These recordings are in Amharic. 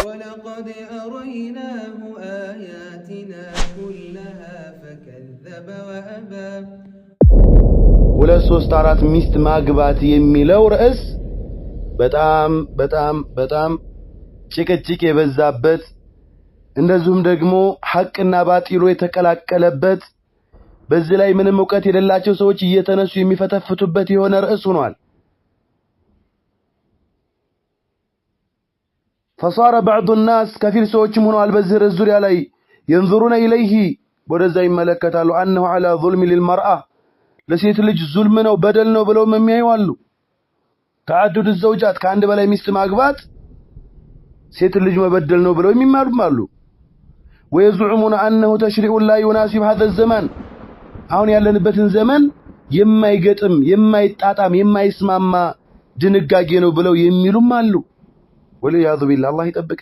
ولقد أريناه آياتنا كلها فكذب وأبى ሁለት ሶስት አራት ሚስት ማግባት የሚለው ርዕስ በጣም ጭቅጭቅ የበዛበት እንደዚሁም ደግሞ ሐቅና ባጢሉ የተቀላቀለበት በዚህ ላይ ምንም ዕውቀት የሌላቸው ሰዎች እየተነሱ የሚፈተፍቱበት የሆነ ርዕስ ሆኗል። فصار بعض الناس كثير ሰዎችም ሆነዋል በዚህ ርዕስ ዙሪያ ላይ ينظرون إليه ወደዛ ይመለከታሉ أنه على ظلم للمرأة ለሴት ልጅ ዙልም ነው በደል ነው ብለው የሚያዩ አሉ። تعدد الزوجات ከአንድ በላይ ሚስት ማግባት ሴት ልጅ መበደል ነው ብለው የሚማሩም አሉ። ويزعمون أنه تشريع لا يناسب هذا الزمان አሁን ያለንበትን ዘመን የማይገጥም የማይጣጣም የማይስማማ ድንጋጌ ነው ብለው የሚሉም አሉ። ወለያዙ ቢላህ አላህ ይጠብቅ።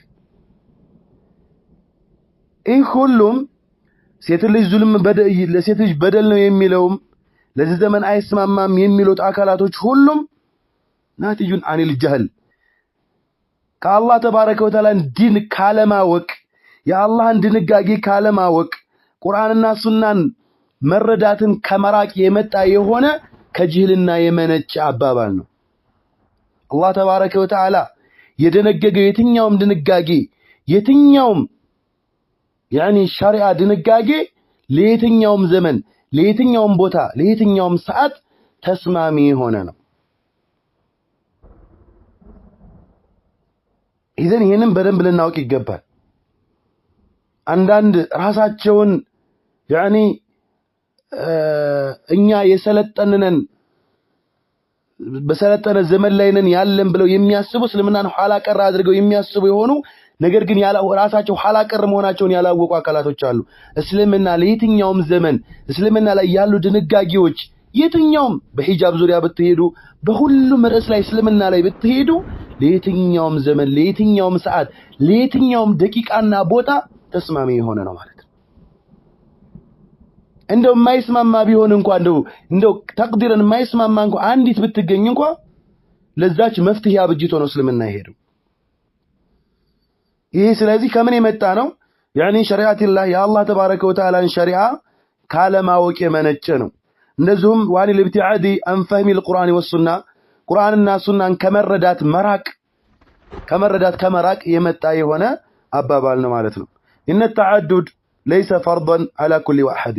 ይህ ሁሉም ሴት ልጅ ዙልም ለሴት ልጅ በደል ነው የሚለውም ለዚህ ዘመን አይስማማም የሚሉት አካላቶች ሁሉም ናቲጁን አኒል ጀህል ከአላህ ተባረከ ወተዓላ ዲን ካለማወቅ የአላህን ድንጋጌ ካለማወቅ ቁርአንና ሱናን መረዳትን ከመራቅ የመጣ የሆነ ከጅህልና የመነጨ አባባል ነው። አላህ ተባረከ ወተዓላ የደነገገው የትኛውም ድንጋጌ የትኛውም ሸሪዓ ድንጋጌ ለየትኛውም ዘመን ለየትኛውም ቦታ ለየትኛውም ሰዓት ተስማሚ የሆነ ነው። ኢዘን ይሄንን በደንብ ልናውቅ ይገባል። አንዳንድ ራሳቸውን እኛ የሰለጠነን በሰለጠነ ዘመን ላይ ነን ያለን ብለው የሚያስቡ እስልምናን ኋላ ቀር አድርገው የሚያስቡ የሆኑ ነገር ግን ራሳቸው ኋላ ቀር መሆናቸውን ያላወቁ አካላቶች አሉ። እስልምና ለየትኛውም ዘመን እስልምና ላይ ያሉ ድንጋጌዎች የትኛውም በሂጃብ ዙሪያ ብትሄዱ በሁሉም ርዕስ ላይ እስልምና ላይ ብትሄዱ ለየትኛውም ዘመን ለየትኛውም ሰዓት ለየትኛውም ደቂቃና ቦታ ተስማሚ የሆነ ነው ማለት ነው። እንደው ማይስማማ ቢሆን እንኳን እንደው ተቅዲረን ማይስማማ እንኳን አንዲት ብትገኝ እንኳን ለዛች መፍትሄ አብጅቶ ነው እስልምና ይሄዱ። ይሄ ስለዚህ ከምን የመጣ ነው? ሸሪዓቲላህ የአላህ ተባረከ ወተዓላን ሸሪዓ ካለማወቅ የመነጨ ነው። እንደዚሁም ዋኒ ልብቲዓዲ አንፈህሚ القرآن والسنة ቁርአንና ሱናን ከመረዳት ከመራቅ የመጣ የሆነ አባባል ነው ማለት ነው። إن التعدد ليس فرضا على كل واحد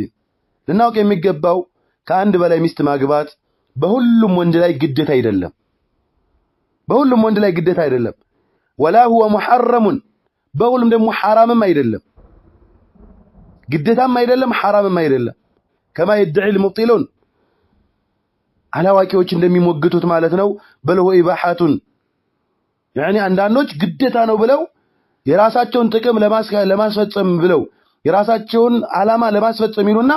ልናውቅ የሚገባው ከአንድ በላይ ሚስት ማግባት በሁሉም ወንድ ላይ ግዴታ አይደለም። በሁሉም ወንድ ላይ ግዴታ አይደለም። ولا هو محرم በሁሉም ደግሞ حرامም አይደለም። ግዴታም አይደለም حرامም አይደለም። كما يدعي المبطلون አላዋቂዎች እንደሚሞግቱት ማለት ነው። بل هو إباحة አንዳንዶች ግዴታ ነው ብለው የራሳቸውን ጥቅም ለማስፈጸም ብለው የራሳቸውን ዓላማ ለማስፈጸም ይሉና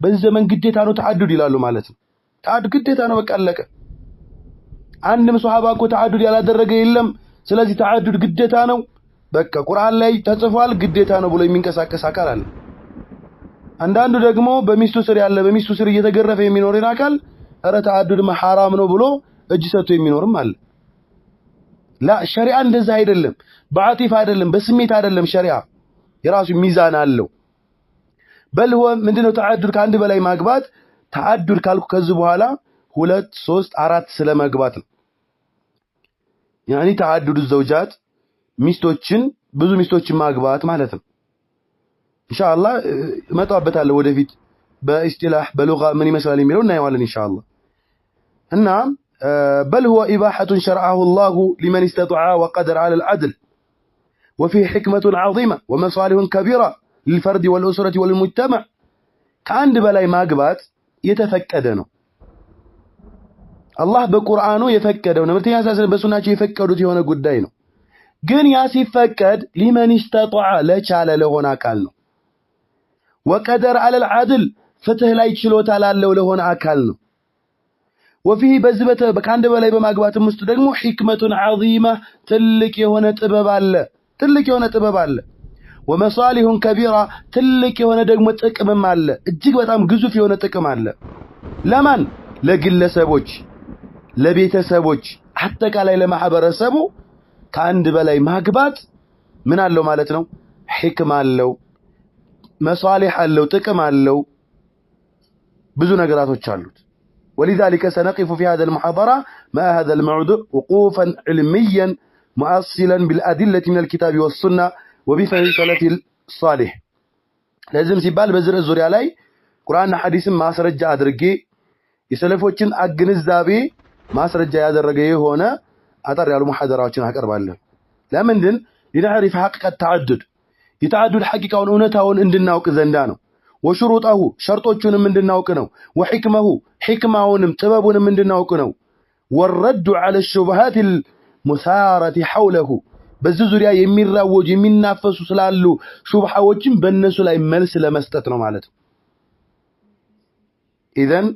በዚህ ዘመን ግዴታ ነው ተዓዱድ ይላሉ ማለት ነው። ተዓዱድ ግዴታ ነው በቃ አለቀ። አንድም ሱሐባ እኮ ተዓዱድ ያላደረገ የለም። ስለዚህ ተዓዱድ ግዴታ ነው በቃ ቁርአን ላይ ተጽፏል ግዴታ ነው ብሎ የሚንቀሳቀስ አካል አለ። አንዳንዱ ደግሞ በሚስቱ ስር እየተገረፈ የሚኖርን አካል ኧረ ተዓዱድማ حرام ነው ብሎ እጅ ሰጥቶ የሚኖርም አለ። ላ ሸሪዓ እንደዛ አይደለም። በአጢፍ አይደለም በስሜት አይደለም። ሸሪዓ የራሱ ሚዛን አለው። በል هو ምንድነው ተዓዱድ ከአንድ በላይ ማግባት ተዓዱድ ካልኩ ከዚህ በኋላ 2 3 4 ስለማግባት ነው። ተዓዱድ ዘውጃት ሚስቶችን ብዙ ሚስቶችን ማግባት ማለት ነው። ኢንሻአላህ መጣበታለሁ ወደፊት በእስጢላህ በሉጋ ምን ይመስላል የሚለው እናየዋለን ኢንሻአላህ። እና بل هو إباحة شرعه الله لمن استطاع وقدر على العدل وفيه حكمة عظيمة ومصالح كبيرة للفرد والأسرة والمجتمع كعند بلاي ماقبات يتفكدنه الله بقرآنه يفكدونه مرتين أساسا بسناك يفكدوا تيونا قدينه قن ياسي فكد لمن استطاع لچال لهنا كالنه وقدر على العدل فتح لا يتشلوت على لهنا أكالنه وفيه بزبته بكاند بلاي بماقبات المستدقمو حكمة عظيمة تلك يهونا تباب الله ومصالح كبيرة تلك يهونا دقمو تقمم الله اجيك بتام قزوف يهونا تقمم الله لمن لقل سبوج لبيت سبوج حتى كالاي لما حبر سبو كاند بلاي ماقبات ምን አለው ማለት ነው ሕክማ አለው መሷሊህ አለው ጥቅም አለው ብዙ ነገራቶች አሉት ولذلك سنقف في هذا المحاضرة مع هذا الموضوع وقوفا علميا مؤصلا بالأدلة من الكتاب والسنة وبفهم سلف الصالح لازم ሲባል በዝርዝር ዙሪያ ላይ ቁርአንና ሐዲስን ማስረጃ አድርጌ የሰለፎችን አግንዛቤ ማስረጃ ያደረገ የሆነ አጠር ያሉ ሙሐደራዎችን አቀርባለሁ ለምንድን لنعرف حقيقة التعدد يتعدد حقيقة እውነታውን እንድናውቅ ዘንዳ ነው وشروطه شرطዎቹንም እንድናውቅ ነው وحكمه حكماውንም ጥበቡንም እንድናውቅ ነው والرد على الشبهات المثارة حوله በዚህ ዙሪያ የሚራወጁ የሚናፈሱ ስላሉ ሹብሃዎችን በእነሱ ላይ መልስ ለመስጠት ነው ማለት ነው ኢዘን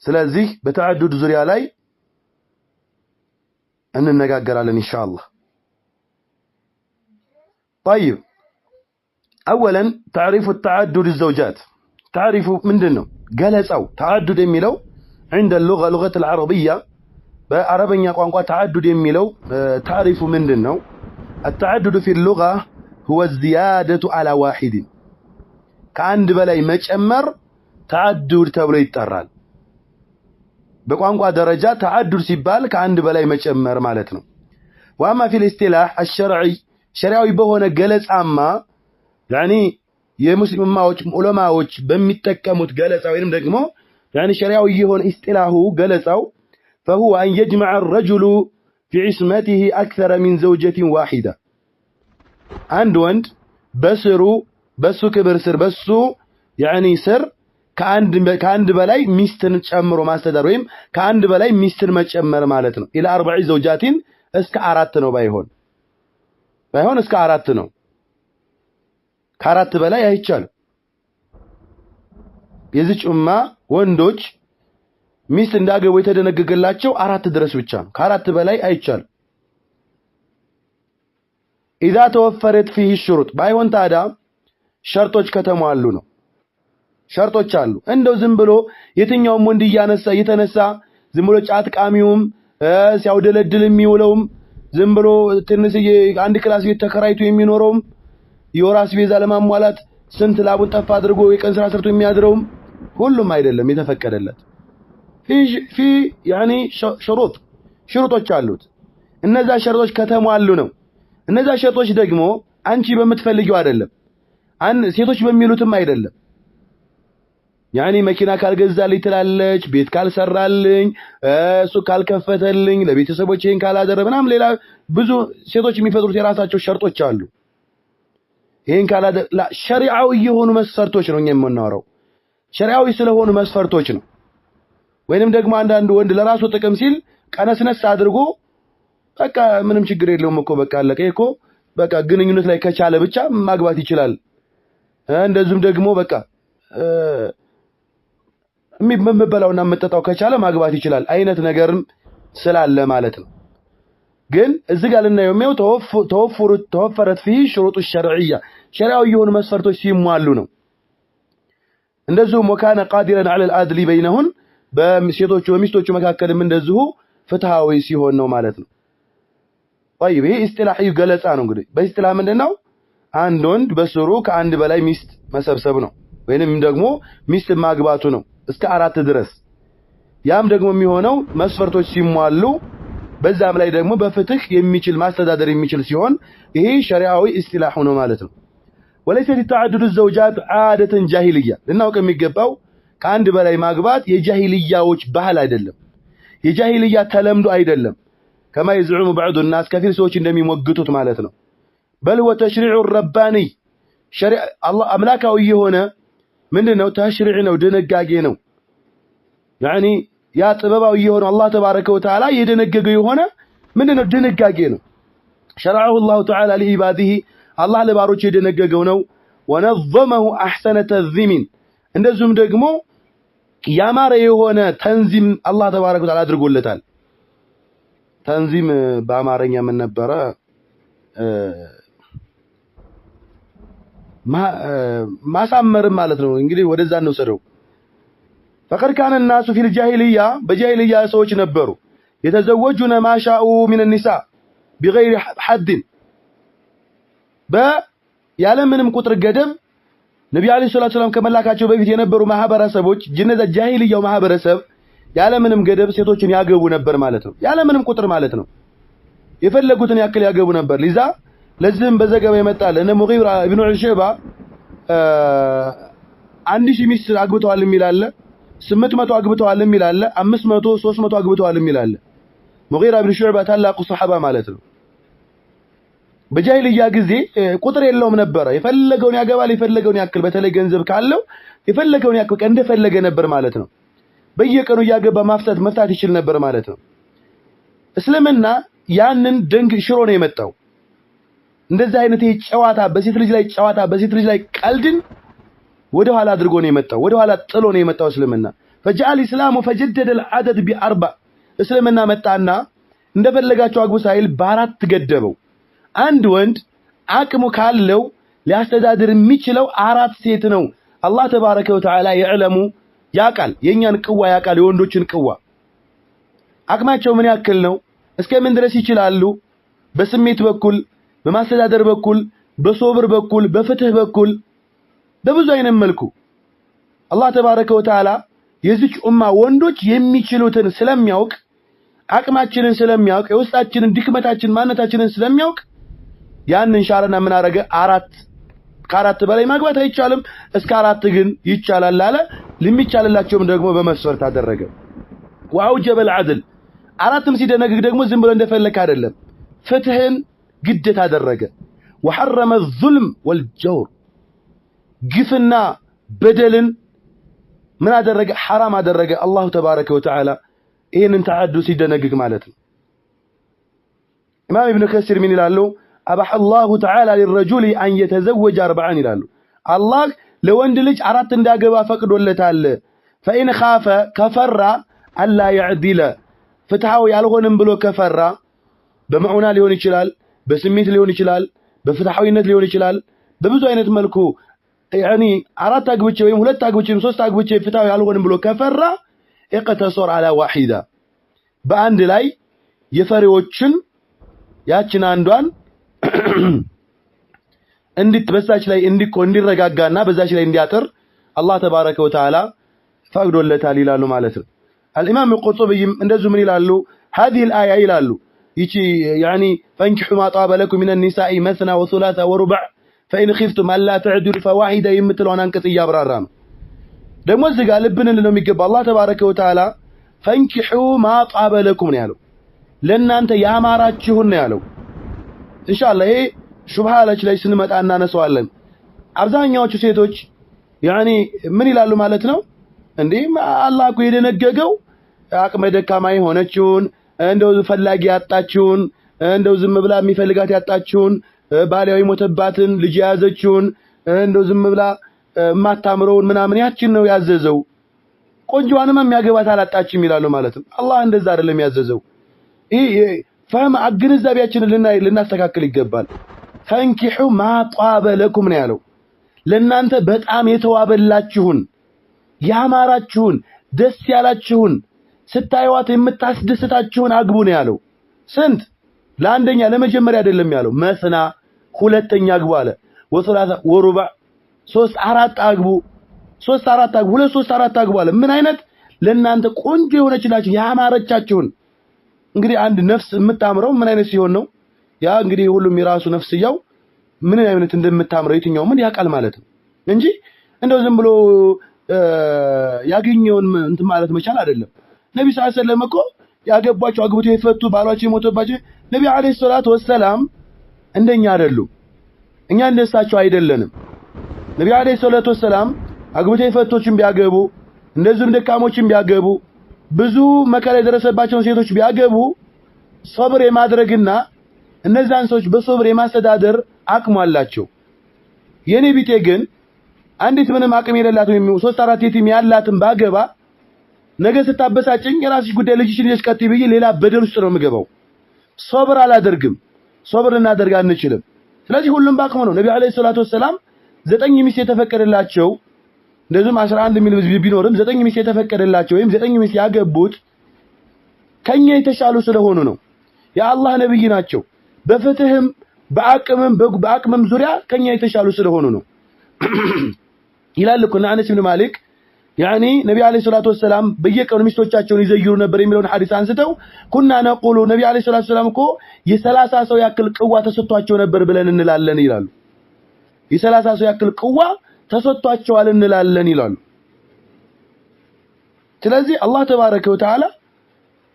ስለዚህ በተዓዱድ ዙሪያ ላይ እንነጋገራለን ኢንሻአላህ طيب اولا تعريف التعدد الزوجات تعريف ምንድነው ገለጻው تعدد የሚለው عند اللغة لغة العربية በአረበኛ ቋንቋ تعدد የሚለው تعريف ምንድነው التعدد في اللغة هو الزيادة على واحد ከአንድ በላይ መጨመር تعدد ተብሎ ይጠራል በቋንቋ ደረጃ تعدد ሲባል ከአንድ በላይ መጨመር ማለት ነው واما في الاصطلاح الشرعي شرعي በሆነ ገለጻማ يعني የሙስሊማዎች ዑለማዎች በሚጠቀሙት ገለጻ ወይንም ደግሞ يعني شرعي የሆነ اصطلاحه ገለጻው فهو أن يجمع الرجل في عصمته أكثر من زوجة واحدة عند وند بسو كبر سر بسو يعني سر كاند بلاي ميستن تشمرو ماستدار ويم كاند بلاي ميستن ما تشمر مالتنا إلى 4 زوجات اسك 4 ነው ባይሆን እስከ 4 ነው ከ4 በላይ አይቻልም የዚች ኡማ ወንዶች ሚስት እንዳገቡ የተደነገገላቸው 4 ድረስ ብቻ ነው ከ4 በላይ አይቻልም اذا توفرت فيه الشروط ባይሆን ታዳ ሸርጦች ከተሟሉ ነው ሸርጦች አሉ እንደው ዝም ብሎ የትኛውም ወንድ እየተነሳ ዝም ብሎ ጫት ቃሚውም ሲያውደለድል የሚውለውም ዝም ብሎ ትንሽዬ አንድ ክላስ ቤት ተከራይቶ የሚኖረውም የወራስ ቤዛ ለማሟላት ስንት ላቡን ጠፋ አድርጎ የቀን ስራ ሰርቶ የሚያድረውም ሁሉም አይደለም የተፈቀደለት في يعني شروطዎች አሉት እነዛ ሸርጦች ከተሟሉ ነው እነዛ ሸርጦች ደግሞ አንቺ በመትፈልጊው አይደለም ሴቶች በሚሉትም አይደለም يعني መኪና ካልገዛልኝ ትላለች ቤት ካልሰራልኝ ሱቅ ካልከፈተልኝ ለቤተሰቦቼን ካላደረበናም ሌላ ብዙ ሴቶች የሚፈጥሩት የራሳቸው ሸርጦች አሉ ይሄን ካላደረ ሸሪዓው የሆኑ መስፈርቶች ነው የምንናወራው ሸሪዓው ስለሆኑ መስፈርቶች ነው ወይንም ደግሞ አንዳንድ ወንድ ለራሱ ጥቅም ሲል ቀነስነስ አድርጎ በቃ ምንም ችግር የለውም እኮ በቃ አለቀ እኮ በቃ ግንኙነት ላይ ከቻለ ብቻ ማግባት ይችላል እንደዚህም ደግሞ በቃ የሚበላውና መጠጣው ከቻለ ማግባት ይችላል አይነት ነገርም ስላለ ማለት ነው ግን እዚህ ጋር ለናየው ነው ተወፈረት فيه شروط الشرعيه ሸሪዓው የሆኑ መስፈርቶች ሲሟሉ ነው እንደዚሁም وكان قادرا على العدل بينهن በሴቶቹ በሚስቶቹ መካከልም እንደዚሁ ፍትሃዊ ሲሆን ነው ማለት ነው طيب ይሄ ኢስጢላሂ ገለጻ ነው እንግዲህ በኢስጢላህ ምንድነው አንድ ወንድ በስሩ ከአንድ በላይ ሚስት መሰብሰብ ነው ወይንም ደግሞ ሚስት ማግባቱ ነው እስከ 4 ድረስ ያም ደግሞ የሚሆነው መስፈርቶች ሲሟሉ በዛም ላይ ደግሞ በፍትህ የሚችል ማስተዳደር የሚችል ሲሆን ይሄ ሸሪዓዊ ኢስጢላህ ነው ማለት ነው وليس تعدد الزوجات عاده جاهليه لناውቅ የሚገባው ከአንድ በላይ ማግባት የጃሂልያዎች ባህል አይደለም የጃሂልያ ተለምዶ አይደለም كما يزعم بعض الناس كثير ሰዎች እንደሚሞግቱት ማለት ነው بل هو تشريع رباني شرع الله املاكاዊ የሆነ ምንድነው ተሽሪዕ ነው ድንጋጌ ነው يعني ያ ጥበባዊ የሆነ አላህ ተባረከ ወተዓላ የደነገገው የሆነ ምንድነው ድንጋጌ ነው شرعه الله تعالى لعباده الله ለባሮቹ የደነገገው ነው ونظمه احسن تنظيم እንደዚሁም ደግሞ ያማረ የሆነ ተንዚም አላህ ተባረከ ወተዓላ አድርጎለታል ተንዚም በአማርኛ ምን ነበረ ማሳመር ማለት ነው እንግዲህ ወደዛ ነው ሰደው فقد كان الناس في الجاهليه بجاهليه ሰዎች ነበሩ يتزوجون ما شاءوا من النساء بغير حد ያለ ምንም ቁጥር ገደብ ነብዩ አለይሂ ሰላቱ ሰላም ከመላካቸው በፊት የነበሩ ማህበረሰቦች ጅነዘ ጃሂልያው ማህበረሰብ ያለ ምንም ገደብ ሴቶችን ያገቡ ነበር ማለት ነው። ያለ ምንም ቁጥር ማለት ነው። የፈለጉትን ያክል ያገቡ ነበር። ለዚህም በዘገባ ይመጣል እነ ሙጊራ ኢብኑ ዑሸይባ 1000 ሚስት አግብተዋል የሚል አለ፣ 800 አግብተዋል የሚል አለ፣ 500 300 አግብተዋል የሚል አለ። ሙጊራ ኢብኑ ሹዕባ ታላቁ ሱሐባ ማለት ነው። በጃሂልያ ጊዜ ቁጥር የለውም ነበር። የፈለገውን ያገባል፣ የፈለገውን ያክል በተለይ ገንዘብ ካለው የፈለገውን ያክል እንደፈለገ ነበር ማለት ነው። በየቀኑ ያገባ መፍታት ይችል ነበር ማለት ነው። እስልምና ያንን ደንግ ሽሮ ነው የመጣው። እንደዚህ አይነት ጨዋታ በሴት ልጅ ላይ ጨዋታ በሴት ልጅ ላይ ቀልድን ወደ ኋላ አድርጎ ነው የመጣው፣ ወደ ኋላ ጥሎ ነው የመጣው እስልምና። فجاء الاسلام فجدد العدد باربع እስልምና መጣና እንደፈለጋቸው አግቡ ሳይል በአራት ገደበው። አንድ ወንድ አቅሙ ካለው ሊያስተዳድር የሚችለው አራት ሴት ነው። አላህ ተባረከ ወተዓላ يعلم ያቃል፣ የኛን ቅዋ ያቃል፣ የወንዶችን ቅዋ አቅማቸው ምን ያክል ነው፣ እስከ ምን ድረስ ይችላሉ፣ በስሜት በኩል በማስተዳደር በኩል በሶብር በኩል በፍትህ በኩል በብዙ አይነት መልኩ አላህ ተባረከ ወተዓላ የዚች ኡማ ወንዶች የሚችሉትን ስለሚያውቅ አቅማችንን ስለሚያውቅ የውስጣችንን ድክመታችን ማንነታችንን ስለሚያውቅ ያንን ሻረና ምን አረገ ከአራት በላይ ማግባት አይቻልም እስከ አራት ግን ይቻላል አለ። ለሚቻልላቸውም ደግሞ በመስፈርት አደረገ። ወአውጀበ العدل አራትም ሲደነግግ ደግሞ ዝም ብሎ እንደፈለክ አይደለም፣ ፍትህን ግዴታ አደረገ። وحرم الظلم والجور ግፍና በደልን ምን አደረገ? حرام አደረገ አላህ ተባረከ ወተዓላ። ይሄንን ተዓዱ ሲደነግግ ማለት ነው። ኢማም ኢብኑ ከሲር ምን ይላሉ? أباح الله تعالى للرجل أن يتزوج 4 ይላሉ። አላህ ለወንድ ልጅ 4 እንዳገባ ፈቅዶለታል። فإن خاف ከፈራ ألا يعدل ፍትሃው ያልሆነም ብሎ ከፈራ በመዑና ሊሆን ይችላል፣ በስሜት ሊሆን ይችላል፣ በፍትሃዊነት ሊሆን ይችላል፣ በብዙ አይነት መልኩ يعني 4 አግብቼ ወይም 2 አግብቼ 3 አግብቼ ፍትሃው ያልሆነም ብሎ ከፈራ اقتصر على واحدة በአንድ ላይ የፈሪዎችን ያችን አንዷን እንድትበሳች ላይ እንዲረጋጋና በዛች ላይ እንዲያጥር አላህ ተባረከ ወተዓላ ፈቅዶለታል ይላሉ ማለት ነው። الامام القرطبي እንደዚህ ምን ይላሉ? هذه الايه ይላሉ ይቺ يعني فانكحوا ما طاب لكم من النساء مثنى وثلاث وربع فإن خفتم ألا تعدلوا فواحدة የምትለውን አንቀጽ ያብራራ ነው። ደግሞ እዚህ ጋር ልብን ልለው የሚገባ አላህ ተባረከ ወተዓላ فانكحوا ما طاب لكم ነው ያለው፣ ለእናንተ ያማራችሁን ነው ያለው። ኢንሻአላህ ይሄ ሹብሃላች ላይ ስንመጣ እናነሳዋለን። አብዛኛዎቹ ሴቶች يعني ምን ይላሉ ማለት ነው? እንዴ አላህ እኮ የደነገገው አቅመ ደካማ የሆነችውን እንደው ፈላጊ ያጣችውን እንደው ዝም ብላ የሚፈልጋት ያጣችውን ባሊያው የሞተባትን ልጅ ያዘችውን እንደው ዝም ብላ ማታምረውን ምናምን ያችን ነው ያዘዘው። ቆንጆዋንም የሚያገባት አላጣችም ይላሉ ማለት ነው። አላህ እንደዛ አይደለም ያዘዘው። ይሄ ፈህም አግንዛቢያችንን ልናስተካክል ይገባል። ፈንኪሑ ማ ጧበ ለኩም ነው ያለው፣ ለእናንተ በጣም የተዋበላችሁን ያማራችሁን ደስ ያላችሁን ስታዩዋት የምታስደስታችሁን አግቡ ነው ያለው። ስንት? ለአንደኛ ለመጀመሪያ አይደለም ያለው፣ መስና ሁለተኛ አግቡ አለ። ወሰላሳ ወሩባ 3 4 አግቡ፣ 3 4 አግቡ፣ 2 3 4 አግቡ አለ። ምን አይነት ለእናንተ ቆንጆ የሆነችላችሁ ያማረቻችሁን። እንግዲህ አንድ ነፍስ የምታምረው ምን አይነት ሲሆን ነው? ያ እንግዲህ ሁሉም የራሱ ነፍስያው ምን አይነት እንደምታምረው የትኛው ምን ያቃል ማለት ነው እንጂ እንደው ዝም ብሎ ያገኘውን እንት ማለት መቻል አይደለም። ነብዩ ሰለላሁ ዐለይሂ ወሰለም እኮ ያገባቸው አግብተው የፈቱ ባሏቸው የሞተባቸው ነብዩ ዐለይሂ ሰላቱ ወሰለም እንደኛ አይደሉም። እኛ እንደሳቸው አይደለንም። ነብዩ ዐለይሂ ሰላቱ ወሰለም አግብተው የፈቶችን ቢያገቡ እንደዚህም ደካሞችን ቢያገቡ ብዙ መከራ የደረሰባቸውን ሴቶች ቢያገቡ ሶብር የማድረግና እነዛን ሰዎች በሶብር የማስተዳደር አቅሙ አላቸው። የኔ ቢጤ ግን አንዲት ምንም አቅም የሌላት ወይም 3 4 የቲም ያላትን ባገባ ነገ ስታበሳጭኝ የራስሽ ጉዳይ ልጅሽን ይዘሽ ቀጥይ ብዬ ሌላ በደል ውስጥ ነው የምገባው። ሶብር አላደርግም። ሶብር እናደርግ አንችልም። ስለዚህ ሁሉም ባቅሙ ነው። ነብዩ አለይሂ ሰላቱ ወሰለም 9 ሚስት የተፈቀደላቸው እንደዚህም 11 ሚል ቢኖርም 9 ሚስት የተፈቀደላቸው ወይም 9 ሚስት ያገቡት ከኛ የተሻሉ ስለሆኑ ነው። የአላህ ነብይ ናቸው። በፍትህም በአቅምም ዙሪያ ከኛ የተሻሉ ስለሆኑ ነው ይላል እኮ አነስ ኢብኑ ማሊክ ያኒ ነብዩ አለይሂ ሰላቱ ወሰለም በየቀኑ ሚስቶቻቸውን ይዘይሩ ነበር የሚለውን ሐዲስ አንስተው ኩና ነቁሉ ነብዩ አለይሂ ሰላቱ ወሰለም እኮ የ30 ሰው ያክል ቅዋ ተሰጥቷቸው ነበር ብለን እንላለን ይላሉ የ30 ሰው ያክል ቅዋ ተሰጥቷቸዋል እንላለን ይላሉ ስለዚህ አላህ ተባረከ ወተዓላ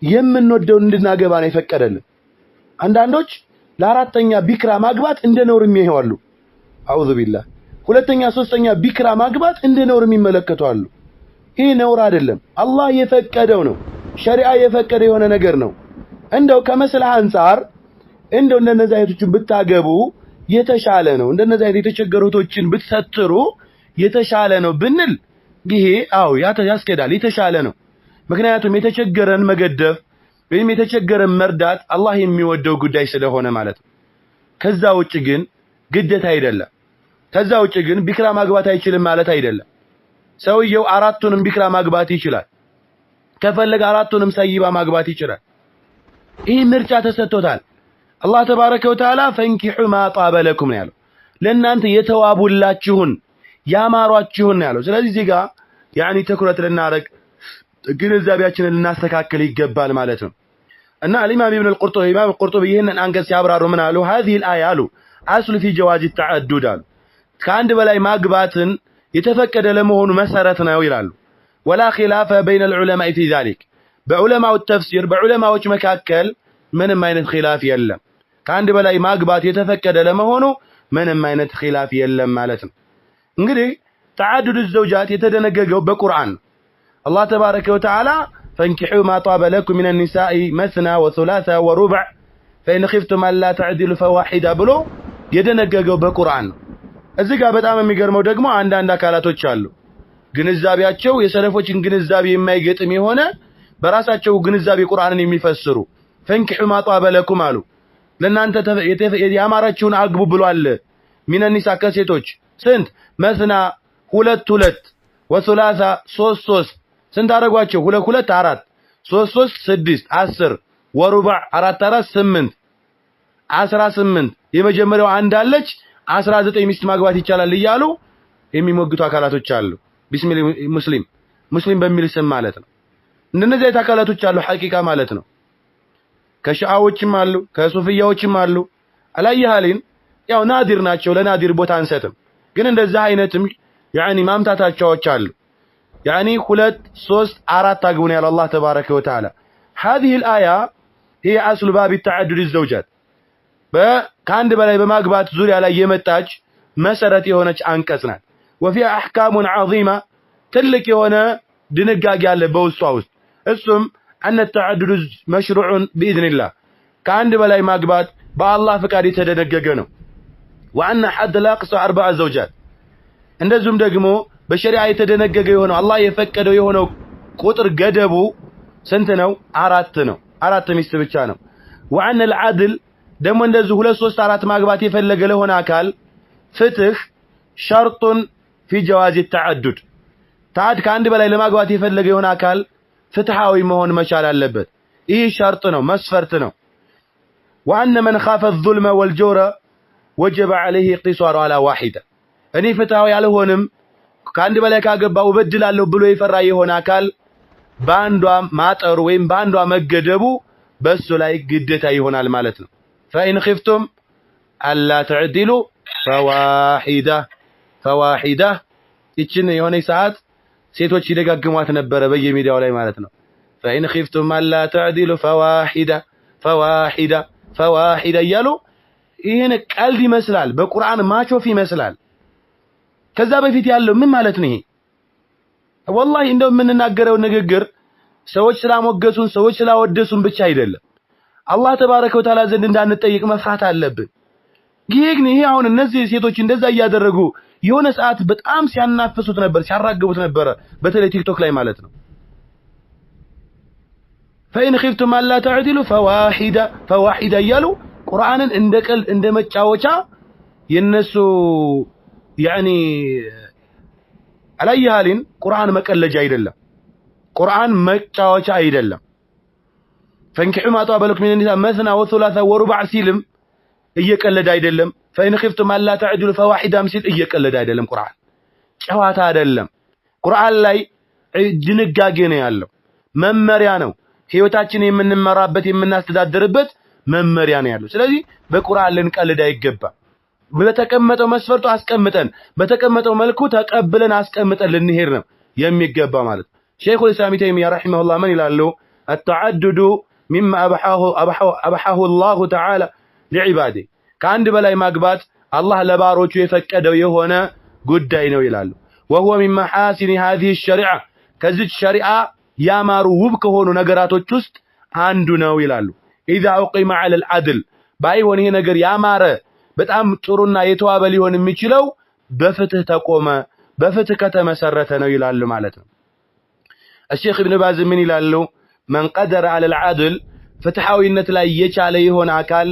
የምንወደው እንድናገባ ነው የፈቀደልን አንዳንዶች ለአራተኛ ቢክራ ማግባት እንደ ነውር የሚያዩዋሉ አዑዙ ቢላህ ሁለተኛ ሶስተኛ ቢክራ ማግባት እንደ ነውር የሚመለከቷሉ ይሄ ነውር አይደለም አላህ የፈቀደው ነው ሸሪዓ የፈቀደ የሆነ ነገር ነው እንደው ከመስለህ አንፃር እንደው እንደነዛ አይቶችን ብታገቡ የተሻለ ነው እንደነዛ አይት የተቸገሩቶችን ብትሰጥሩ የተሻለ ነው ብንል ይሄ አው ያስከዳል የተሻለ ነው ምክንያቱም የተቸገረን መገደፍ ወይም የተቸገረን መርዳት አላህ የሚወደው ጉዳይ ስለሆነ ማለት ነው ከዛ ውጭ ግን ግዴታ አይደለም ከዛ ውጭ ግን ቢክራ ማግባት አይችልም ማለት አይደለም ሰውየው አራቱንም ቢክራ ማግባት ይችላል ከፈለገ አራቱንም ሰይባ ማግባት ይችላል ይሄ ምርጫ ተሰጥቶታል አላህ ተባረከ ወተዓላ ፈንኪሑ ማ ጣበ ለኩም ያለው ለእናንተ የተዋቡላችሁን ያማሯችሁን ያለው ስለዚህ እዚህ ጋር ያኒ ትኩረት ልናረግ ግንዛቤያችንን ልናስተካክል ይገባል ማለት ነው እና الامام ابن القرطبي ይሄንን አንቀጽ ያብራሩ ምን አሉ هذه الايه አሉ اصل في جواز التعدد አሉ ከአንድ በላይ ማግባትን የተፈቀደ ለመሆኑ መሰረት ነው ይላሉ ولا خلاف بين العلماء في ذلك በዑለማው ተፍሲር በዑለማዎች መካከል ምንም አይነት ኺላፍ የለም ከአንድ በላይ ማግባት የተፈቀደ ለመሆኑ ምንም አይነት ኺላፍ የለም ማለት ነው እንግዲህ تعدد الزوجات የተደነገገው በቁርአን الله تبارك وتعالى فانكحوا ما طاب لكم من النساء مثنى وثلاث وربع فإن خفتم ألا تعدلوا فواحدة ብሎ የደነገገው በቁርአን እዚህ ጋር በጣም የሚገርመው ደግሞ አንዳንድ አካላቶች አሉ ግንዛቤያቸው የሰለፎችን ግንዛቤ የማይገጥም የሆነ በራሳቸው ግንዛቤ ቁርአንን የሚፈስሩ فانكحوا ما طاب لكم አሉ ለናንተ ያማራችሁን አግቡ ብሏል من النساء ከሴቶች ስንት መስና ሁለት ወثلاث ሶስት ስንት አረጋቸው ሁለት አራት ሶስት ስድስት 10 ወሩባዕ 4 8 18 የመጀመሪያው አንድ አለች 19 ሚስት ማግባት ይቻላል ይያሉ የሚሞግቱ አካላቶች አሉ ሙስሊም በሚል ስም ማለት ነው እንደነዚህ አይነት አካላቶች አሉ ሐቂቃ ማለት ነው ከሻዓዎችም አሉ ከሱፊያዎችም አሉ አላየሃሊን ያው ናዲር ናቸው ለናዲር ቦታ አንሰጥም ግን እንደዛ አይነትም ያኒ ማምታታቸዎች አሉ ያኒ 2 3 4 አግቡን ያለው አላህ ተባረከ ወተዓላ هذه الايه هي اصل باب التعدد الزوجات በካንድ በላይ በማግባት ዙሪያ ላይ የመጣች መሰረት የሆነች አንቀጽ ናት وفيها احكام عظيمه ትልቅ የሆነ ድንጋጌ አለ በውስጧ ውስጥ እሱም ان التعدد مشروع باذن الله ካንድ በላይ ማግባት በአላህ ፍቃድ የተደነገገ ነው وان حد الاقصى 4 زوجات እንደዚሁም ደግሞ በሸሪዓ የተደነገገ የሆነው አላህ የፈቀደው የሆነው ቁጥር ገደቡ ስንት ነው 4 ነው 4 ሚስት ብቻ ነው وان العدل ደግሞ እንደዚህ 2 3 4 ማግባት የፈለገ ለሆነ አካል ፍትህ شرط في جواز التعدد ካንድ በላይ ለማግባት የፈለገ የሆነ አካል ፍትሃዊ መሆን መቻል አለበት ይህ ሸርጥ ነው መስፈርት ነው وان من خاف الظلم والجور وجب عليه اقتصار على واحده እኔ ፍትሃዊ ያልሆንም ካንድ በላይ ካገባው በድላለሁ ብሎ ይፈራ የሆነ አካል ባንዷ ማጠሩ ወይም ባንዷ መገደቡ በሱ ላይ ግዴታ ይሆናል ማለት ነው فإن خفتم ألا تعدلوا فواحدة ይችን የሆነ ሰዓት ሴቶች ይደጋግሟት ነበር በየሚዲያው ላይ ማለት ነው فإن خفتم ألا تعدلوا فواحدة እያሉ ይሄን ቀልድ ይመስላል በቁርአን ማቾፍ ይመስላል ከዛ በፊት ያለው ምን ማለት ነው ይሄ والله እንደው የምንናገረው ንግግር ሰዎች ስላሞገሱን ሰዎች ስላወደሱን ብቻ አይደለም አላህ ተባረከ ወተዓላ ዘንድ እንዳንጠይቅ መፍራት አለብን ይሄ አሁን እነዚህ ሴቶች እንደዛ ያያደረጉ የሆነ ሰዓት በጣም ሲያናፍሱት ነበር ሲያራግቡት ነበር በተለይ ቲክቶክ ላይ ማለት ነው فإن خفتم ألا تعدلوا فواحدة እያሉ ቁርአንን እንደቀል እንደመጫወቻ የነሱ يعني አላየሃሊን ቁርአን መቀለጃ አይደለም ቁርአን መጫወቻ አይደለም فانكحوا ما طاب لكم من النساء مثنى وثلاث ورباع ሲልም እየቀለደ አይደለም فإن خفتم ألا تعدلوا فواحدة ሲል እየቀለደ አይደለም ቁርአን ጨዋታ አይደለም ቁርአን ላይ ድንጋጌ ነው ያለው መመሪያ ነው ህይወታችን የምንመራበት የምናስተዳድርበት መመሪያ ነው ያለው ስለዚህ በቁርአን ልንቀልድ አይገባም በተቀመጠው መስፈርቱ አስቀምጠን በተቀመጠው መልኩ ተቀብለን አስቀምጠን ልንሄድ ነው የሚገባ ማለት ሼኹ ኢስላም ተይሚያ ረሂመሁላህ ምን ይላሉ التعدد مما أبحاه الله تعالى لعباده ከአንድ በላይ ማግባት አላህ ለባሮቹ የፈቀደው የሆነ ጉዳይ ነው ይላሉ وهو من محاسن هذه الشريعة ከዚህ ሸሪዓ ያማሩ ውብ ከሆኑ ነገራቶች ውስጥ አንዱ ነው ይላሉ اذا اقيم على العدل ባይሆን ይሄ ነገር ያማረ በጣም ጥሩና የተዋበ ሊሆን የሚችለው በፍትህ ተቆመ በፍትህ ከተመሰረተ ነው ይላሉ ማለት ነው الشيخ ابن باز ምን ይላሉ من قدر على العدل ፍትሃዊነት ላይ የቻለ የሆነ አካል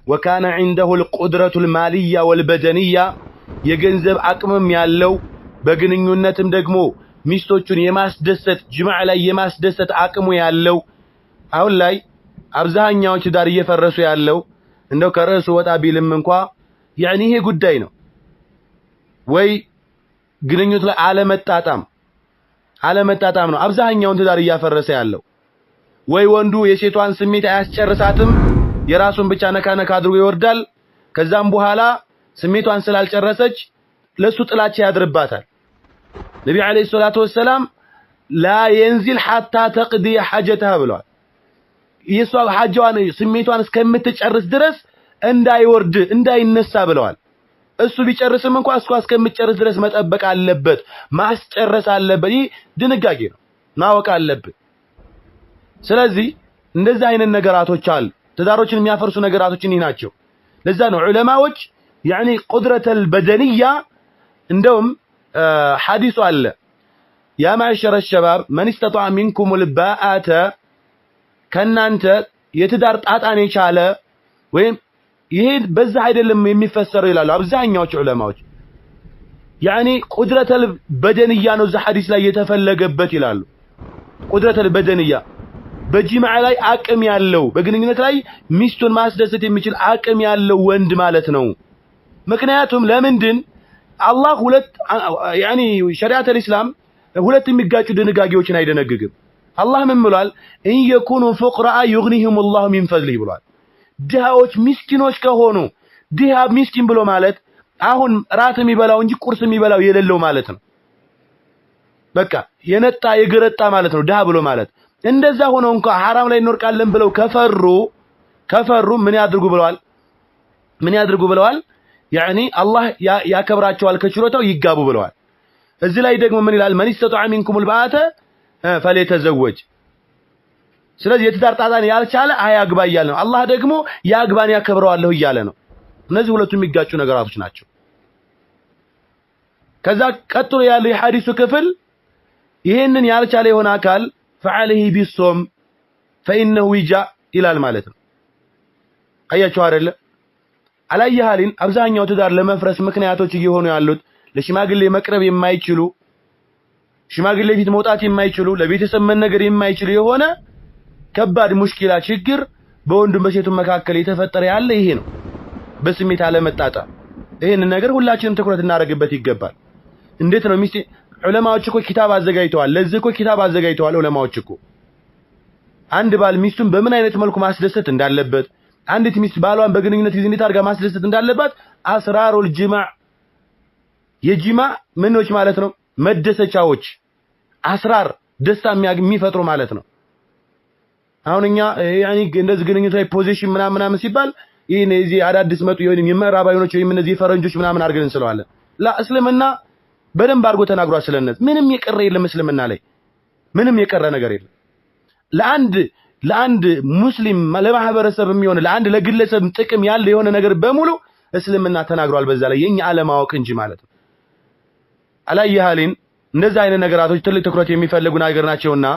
وكان عنده القدرة المالية والبدنية የገንዘብ አቅምም ያለው በግንኙነትም ደግሞ ሚስቶቹን የማስደሰት ጅማዕ ላይ የማስደሰት አቅሙ ያለው አሁን ላይ አብዛኛው ትዳር እየፈረሱ ያለው እንደው ከርዕሱ ወጣ ቢልም እንኳን ያኒ ይሄ ጉዳይ ነው ወይ ግንኙነት ላይ አለመጣጣም ነው አብዛኛውን ትዳር እያፈረሰ ያለው ወይ ወንዱ የሴቷን ስሜት አያስጨርሳትም የራሱን ብቻ ነካነካ አድርጎ ይወርዳል ከዛም በኋላ ስሜቷን ስላልጨረሰች ለሱ ጥላቻ ያድርባታል ነብዩ አለይሂ ሰላቱ ወሰለም لا ينزل حتى تقضي حاجتها ብለዋል የሷ ሐጃዋን ስሜቷን እስከምትጨርስ ድረስ እንዳይወርድ እንዳይነሳ ብለዋል እሱ ቢጨርስም እንኳን እሷ እስከምትጨርስ ድረስ መጠበቅ አለበት ማስጨረስ አለበት ይህ ድንጋጌ ነው ማወቅ አለበት ስለዚህ እንደዚህ አይነት ነገራቶች አሉ ትዳሮችን የሚያፈርሱ ነገራቶች እኒ ናቸው ለዛ ነው ዑለማዎች يعني قدرة البدنية እንደውም ሐዲሱ አለ يا معشر الشباب من استطاع منكم الباءة ከናንተ የትዳር ጣጣን የቻለ ወይም ይሄ በዛ አይደለም የሚፈሰረው ይላሉ አብዛኛዎቹ ዑለማዎች يعني قدرة البدنية ነው እዛ ሐዲስ ላይ የተፈለገበት ይላሉ قدرة البدنية በጂማዕ ላይ አቅም ያለው በግንኙነት ላይ ሚስቱን ማስደሰት የሚችል አቅም ያለው ወንድ ማለት ነው ምክንያቱም ለምንድን አላህ ሁለት يعني ሸሪዓተ الاسلام ሁለት የሚጋጩ ድንጋጌዎችን አይደነግግም አላህ ምን ብሏል ان يكونوا فقراء يغنيهم الله من فضله ብሏል ድሃዎች ምስኪኖች ከሆኑ ድሃ ምስኪን ብሎ ማለት አሁን ራት የሚበላው እንጂ ቁርስ የሚበላው የሌለው ማለት ነው በቃ የነጣ የገረጣ ማለት ነው ድሃ ብሎ ማለት እንደዛ ሆኖ እንኳን حرام ላይ እንወርቃለን ብለው ከፈሩ ምን ያድርጉ ብለዋል يعني الله ያከብራቸዋል ከችሮታው ይጋቡ ብለዋል እዚህ ላይ ደግሞ ምን ይላል من استطاع منكم الباءة فليتزوج ስለዚህ የትዳር ጣጣን ያልቻለ አያግባ ይያል ነው አላህ ደግሞ ያግባን ያከብረዋለሁ ይያለ ነው እነዚህ ሁለቱ የሚጋጩ ነገራቶች ናቸው ከዛ ቀጥሎ ያለው የሐዲሱ ክፍል ይሄንን ያልቻለ የሆነ አካል فعليه بالصوم فإنه وجاء ይላል ማለት ነው አያችሁ አይደለ አላየሃልን አብዛኛው ትዳር ለመፍረስ ምክንያቶች እየሆኑ ያሉት ለሽማግሌ መቅረብ የማይችሉ ሽማግሌ ፊት መውጣት የማይችሉ ለቤተሰብ መነገር የማይችሉ የሆነ ከባድ ሙሽኪላ ችግር በወንዱም በሴቱም መካከል የተፈጠረ ያለ ይሄ ነው በስሜት አለመጣጣ ይሄን ነገር ሁላችንም ትኩረት እናደርግበት ይገባል እንዴት ነው ሚስት ዑለማዎች እኮ ኪታብ አዘጋጅተዋል ለዚህ እኮ ኪታብ አዘጋጅተዋል ዑለማዎች እኮ አንድ ባል ሚስቱን በምን አይነት መልኩ ማስደሰት እንዳለበት አንዲት ሚስት ባሏን በግንኙነት ጊዜ እንዴት አድርጋ ማስደሰት እንዳለባት አስራሩል ጂማዕ የጂማዕ ምኖች ማለት ነው መደሰቻዎች አስራር ደስታ የሚፈጥሩ ማለት ነው አሁንኛ ያኒ እንደዚህ ግንኙነት ላይ ፖዚሽን ምናምን ሲባል ይሄን እዚህ አዳዲስ መጡ የሆነ የምዕራባውያኖች ወይም እነዚህ ፈረንጆች ምናምን አድርገን ስለዋለን ላ እስልምና በደንብ አድርጎ ተናግሯል ስለነዚህ ምንም የቀረ የለም እስልምና ላይ ምንም የቀረ ነገር የለም ለአንድ ሙስሊም ለማህበረሰብ የሚሆን ለአንድ ለግለሰብ ጥቅም ያለ የሆነ ነገር በሙሉ እስልምና ተናግሯል በዛ ላይ የኛ አለማወቅ እንጂ ማለት ነው አላየሃልን እንደዛ አይነት ነገራቶች ትልቅ ትኩረት የሚፈልጉ ነገር ናቸውና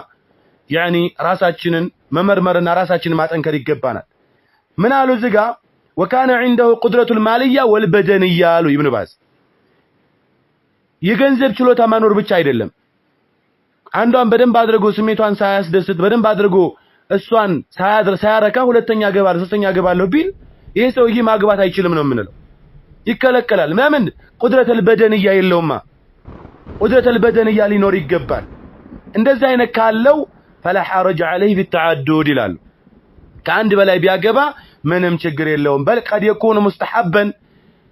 ያኒ ራሳችንን መመርመርና ራሳችንን ማጠንከር ይገባናል ምን አሉ ዝጋ وكان عنده قدرة المالية والبدنية አሉ ኢብኑ ባዝ የገንዘብ ችሎታ ማኖር ብቻ አይደለም አንዷን በደንብ አድርጎ ስሜቷን ሳያስደስት በደንብ አድርጎ እሷን ሳያረካ ሁለተኛ ገባል ሶስተኛ ገባለው ቢል ይሄ ሰውዬ ማግባት አይችልም ነው የምንለው ይከለከላል ለምን ቁድረተል በደንያ የለውማ ቁድረተል በደንያ ሊኖር ይገባል እንደዛ አይነት ካለው فلا حرج عليه بالتعدد ይላሉ ከአንድ በላይ ቢያገባ ምንም ችግር የለውም በል قد يكون مستحبا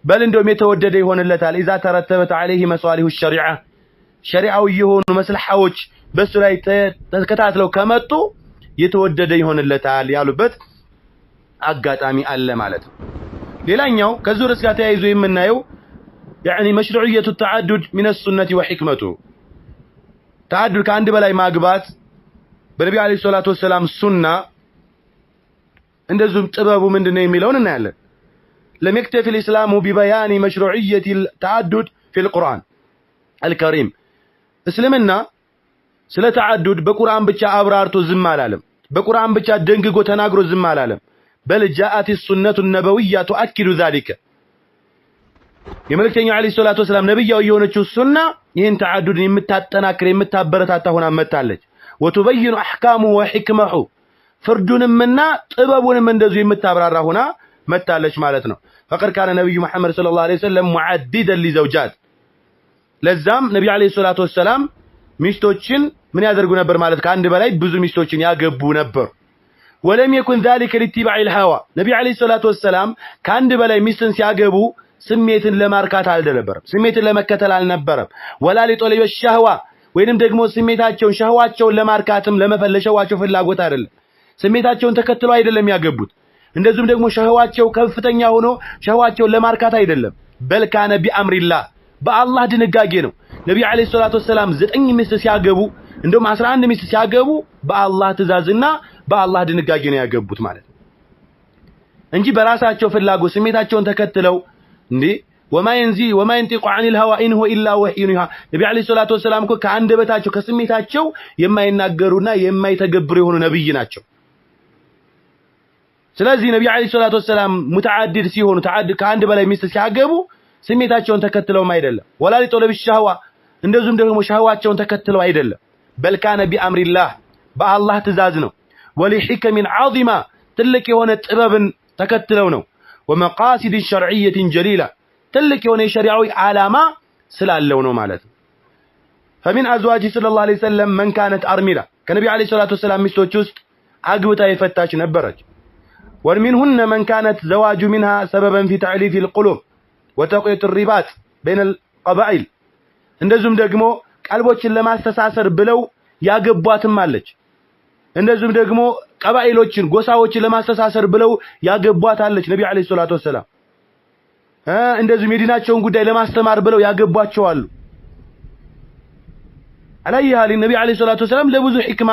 بل እንደውም የተወደደ ይሆንለታል اذا ترتبت عليه مصالح الشريعه ሸሪዓው የሆኑ መስለሐዎች በሱ ላይ ተከታትለው ከመጡ የተወደደ ይሆንለታል ያሉበት አጋጣሚ አለ ማለት ነው ሌላኛው ከዙር እስከ ተያይዞ የምናየው يعني مشروعيه التعدد من السنه وحكمته تعدد ከአንድ በላይ ማግባት በነብዩ አለይሂ ሰላቱ ወሰለም ሱና እንደዚሁም ጥበቡ ምንድነው የሚለውን እናያለን لم يكتفي الاسلام ببيان مشروعيه التعدد في القران الكريم እስልምና ስለ ተዓዱድ በቁርአን ብቻ አብራርቶ ዝም አላለም በቁርአን ብቻ ደንግጎ ተናግሮ ዝም አላለም بل جاءت السنه النبويه تؤكد ذلك የመልእክተኛው አለይሂ ሰላቱ ወሰለም ነብያው የሆነችው ሱና ይህን ተዓዱድን የምታጠናክር የምታበረታታ ሆና መጣለች وتبين احكامه وحكمه ፍርዱንምና ጥበቡንም እንደዚሁ የምታብራራ ሆና መጣለች ማለት ነው فقد كان نبي محمد صلى الله عليه وسلم معددا لزوجات ለዛም ነብዩ አለይሂ ሰላቱ ወሰለም ሚስቶችን ምን ያደርጉ ነበር ማለት ከአንድ በላይ ብዙ ሚስቶችን ያገቡ ነበር ولم يكن ذلك لاتباع الهوى ነብዩ አለይሂ ሰላቱ ወሰለም ከአንድ በላይ ሚስትን ሲያገቡ ስሜትን ለማርካት አልነበረም ስሜትን ለመከተል አልነበረም ወላ لطلب الشهوه ወይንም ደግሞ ስሜታቸውን ሸህዋቸውን ለማርካትም ለመፈለሻቸው ፍላጎት አይደለም ስሜታቸውን ተከትለው አይደለም ያገቡት እንደዚሁም ደግሞ ሸህዋቸው ከፍተኛ ሆኖ ሸህዋቸውን ለማርካት አይደለም በል ካነ ቢአምሪላህ በአላህ ድንጋጌ ነው ነብዩ አለይሂ ሰላቱ ወሰለም 9 ሚስት ሲያገቡ እንደውም 11 ሚስት ሲያገቡ በአላህ ትእዛዝና በአላህ ድንጋጌ ነው ያገቡት ማለት እንጂ በራሳቸው ፍላጎት ስሜታቸውን ተከትለው እንዴ وما ينطق عن الهوى إن هو إلا وحي يوحى ነብዩ አለይሂ ሰላቱ ወሰለም እኮ ከአንደበታቸው ከስሜታቸው የማይናገሩና የማይተገብሩ የሆኑ ነብይ ናቸው ስለዚህ ነብዩ አለይሂ ሰላቱ ወሰለም ሙተዓድድ ሲሆኑ ተዓድድ ከአንድ በላይ ሚስት ሲያገቡ ስሜታቸውን ተከትለውም አይደለም ወላ لطلب الشهوه እንደዚሁም ደግሞ ሸህዋቸውን ተከትለው አይደለም بل كان بأمر الله በአላህ ትእዛዝ ነው ولحكم عظيمه ትልቅ የሆነ ጥበብን ተከትለው ነው ومقاصد شرعيه جليله ትልቅ የሆነ የሸሪዓዊ ዓላማ ስላለው ነው ማለት ነው فمن ازواج صلى الله عليه وسلم من كانت ارمله ከነብዩ አለይሂ ሰላቱ ወሰለም ሚስቶች ውስጥ አግብታ የፈታች ነበረች ومنهن من كانت زواج منها سببا في تعليف القلوب وتقويه الرباط بين القبائل እንደዚሁም ደግሞ ቀልቦችን ለማስተሳሰር ብለው ያገቧትም አለች እንደዚሁም ደግሞ ቀባኢሎችን ጎሳዎችን ለማስተሳሰር ብለው ያገቧት አለች ነብዩ አለይሂ ሰላቱ ወሰለም እንደዚሁም የዲናቸውን ጉዳይ ለማስተማር ብለው ያገቧቸው አሉ አላየሃል ነብዩ አለይሂ ሰላቱ ወሰለም ለብዙ ህክማ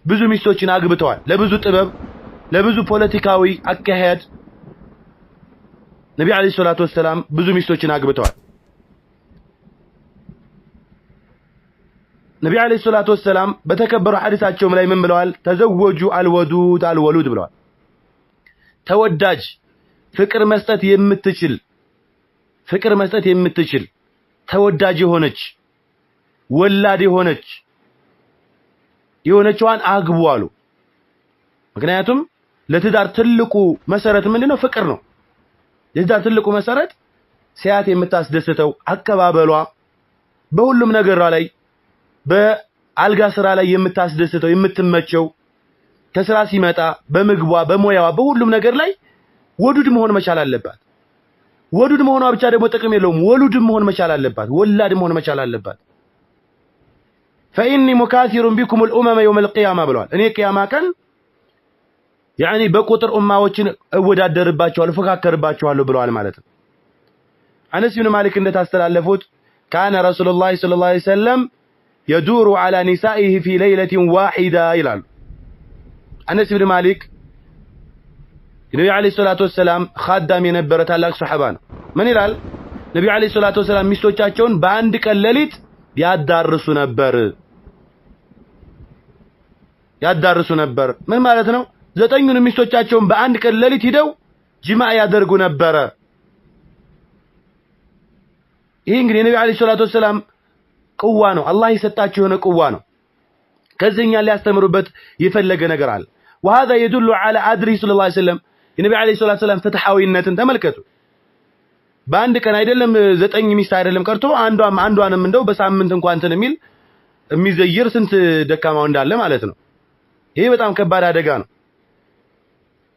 ብዙ ሚስቶችን አግብተዋል ለብዙ ጥበብ ለብዙ ፖለቲካዊ አካሄድ ነብዩ አለይሂ ሰላቱ ወሰለም ብዙ ሚስቶችን አግብተዋል ነብዩ አለይሂ ሰላቱ ወሰለም በተከበሩ ሐዲሳቸው ላይ ምን ብለዋል ተዘወጁ አልወዱድ አልወሉድ ብለዋል ተወዳጅ ፍቅር መስጠት የምትችል ተወዳጅ የሆነች ወላድ የሆነችዋን አግቡ አሉ ምክንያቱም ለትዳር ትልቁ መሰረት ምንድነው ፍቅር ነው ለትዳር ትልቁ መሰረት ሲያት የምታስደስተው አቀባበሏ በሁሉም ነገር ላይ በአልጋ ስራ ላይ የምታስደስተው የምትመቸው ከስራ ሲመጣ በመግቧ በሞያዋ በሁሉም ነገር ላይ ወዱድ መሆን መቻል አለባት ወዱድ መሆኗ ብቻ ደግሞ ጥቅም የለውም ወሉድ መሆን መቻል አለባት ወላድ መሆን መቻል አለባት فإني مكاثر بكم الأمم يوم القيامة ብለዋል እኔ ቂያማ ቀን يعني በቁጥር ኡማዎችን እወዳደርባቸዋለሁ ፈካከርባቸዋለሁ ብለዋል ማለት ነው አነስ ኢብኑ ማሊክ እንደታስተላለፉት كان رسول الله صلى الله عليه وسلم يدور على نسائه في ليلة واحدة ይላል አነስ ኢብኑ ማሊክ ነብዩ አለይሂ ሰላቱ ወሰለም ኻዳም የነበረ ታላቅ ሱሐባ ነው ምን ይላል ነብዩ አለይሂ ሰላቱ ወሰለም ሚስቶቻቸውን በአንድ ቀን ሌሊት ያዳርሱ ነበር ምን ማለት ነው ዘጠኙን ሚስቶቻቸውን በአንድ ቀን ሌሊት ሄደው ጅማዕ ያደርጉ ነበር ይሄ እንግዲህ ነብዩ አለይሂ ሰላቱ ወሰለም ቁዋ ነው አላህ የሰጣቸው የሆነ ቁዋ ነው ከዚህኛ ሊያስተምሩበት የፈለገ ነገር አለ وهذا يدل على عدل صلى الله عليه وسلم የነብዩ አለይሂ ሰላቱ ሰላም ፍትሃዊነትን ተመልከቱ። በአንድ ቀን አይደለም 9 ሚስት አይደለም ቀርቶ አንዷንም እንደው በሳምንት እንኳን እንትን የሚዘይር ስንት ደካማው እንዳለ ማለት ነው። ይሄ በጣም ከባድ አደጋ ነው።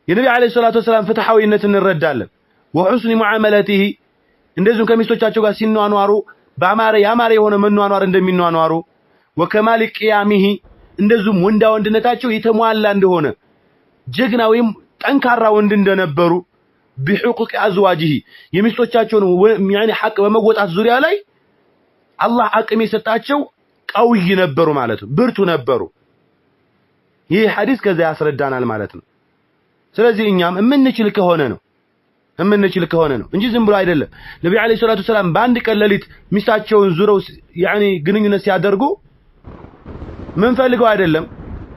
የነብዩ አለይሂ ሰላቱ ሰላም ፍትሃዊነትን እንረዳለን። ወሁስኒ ሙዓመለቲሂ እንደዚሁም ከሚስቶቻቸው ጋር ሲኗኗሩ ያማረ የሆነ መኗኗር እንደሚኗኗሩ ወከማል ቂያሚሂ እንደዚሁም ወንድነታቸው የተሟላ እንደሆነ ጀግና ወይም ጠንካራ ወንድ እንደነበሩ بحقوق ازواجه የሚስቶቻቸውን يعني ሐቅ በመወጣት ዙሪያ ላይ አላህ አቅም የሰጣቸው ቀውይ ነበሩ ማለት ነው ብርቱ ነበሩ ይህ ሐዲስ ከዛ ያስረዳናል ማለት ነው ስለዚህ እኛም የምንችል ከሆነ ነው እንጂ ዝም ብሎ አይደለም ነብዩ አለይሂ ሰላቱ ሰላም በአንድ ቀን ሌሊት ሚስታቸውን ዙረው يعني ግንኙነት ሲያደርጉ ምን ፈልገው አይደለም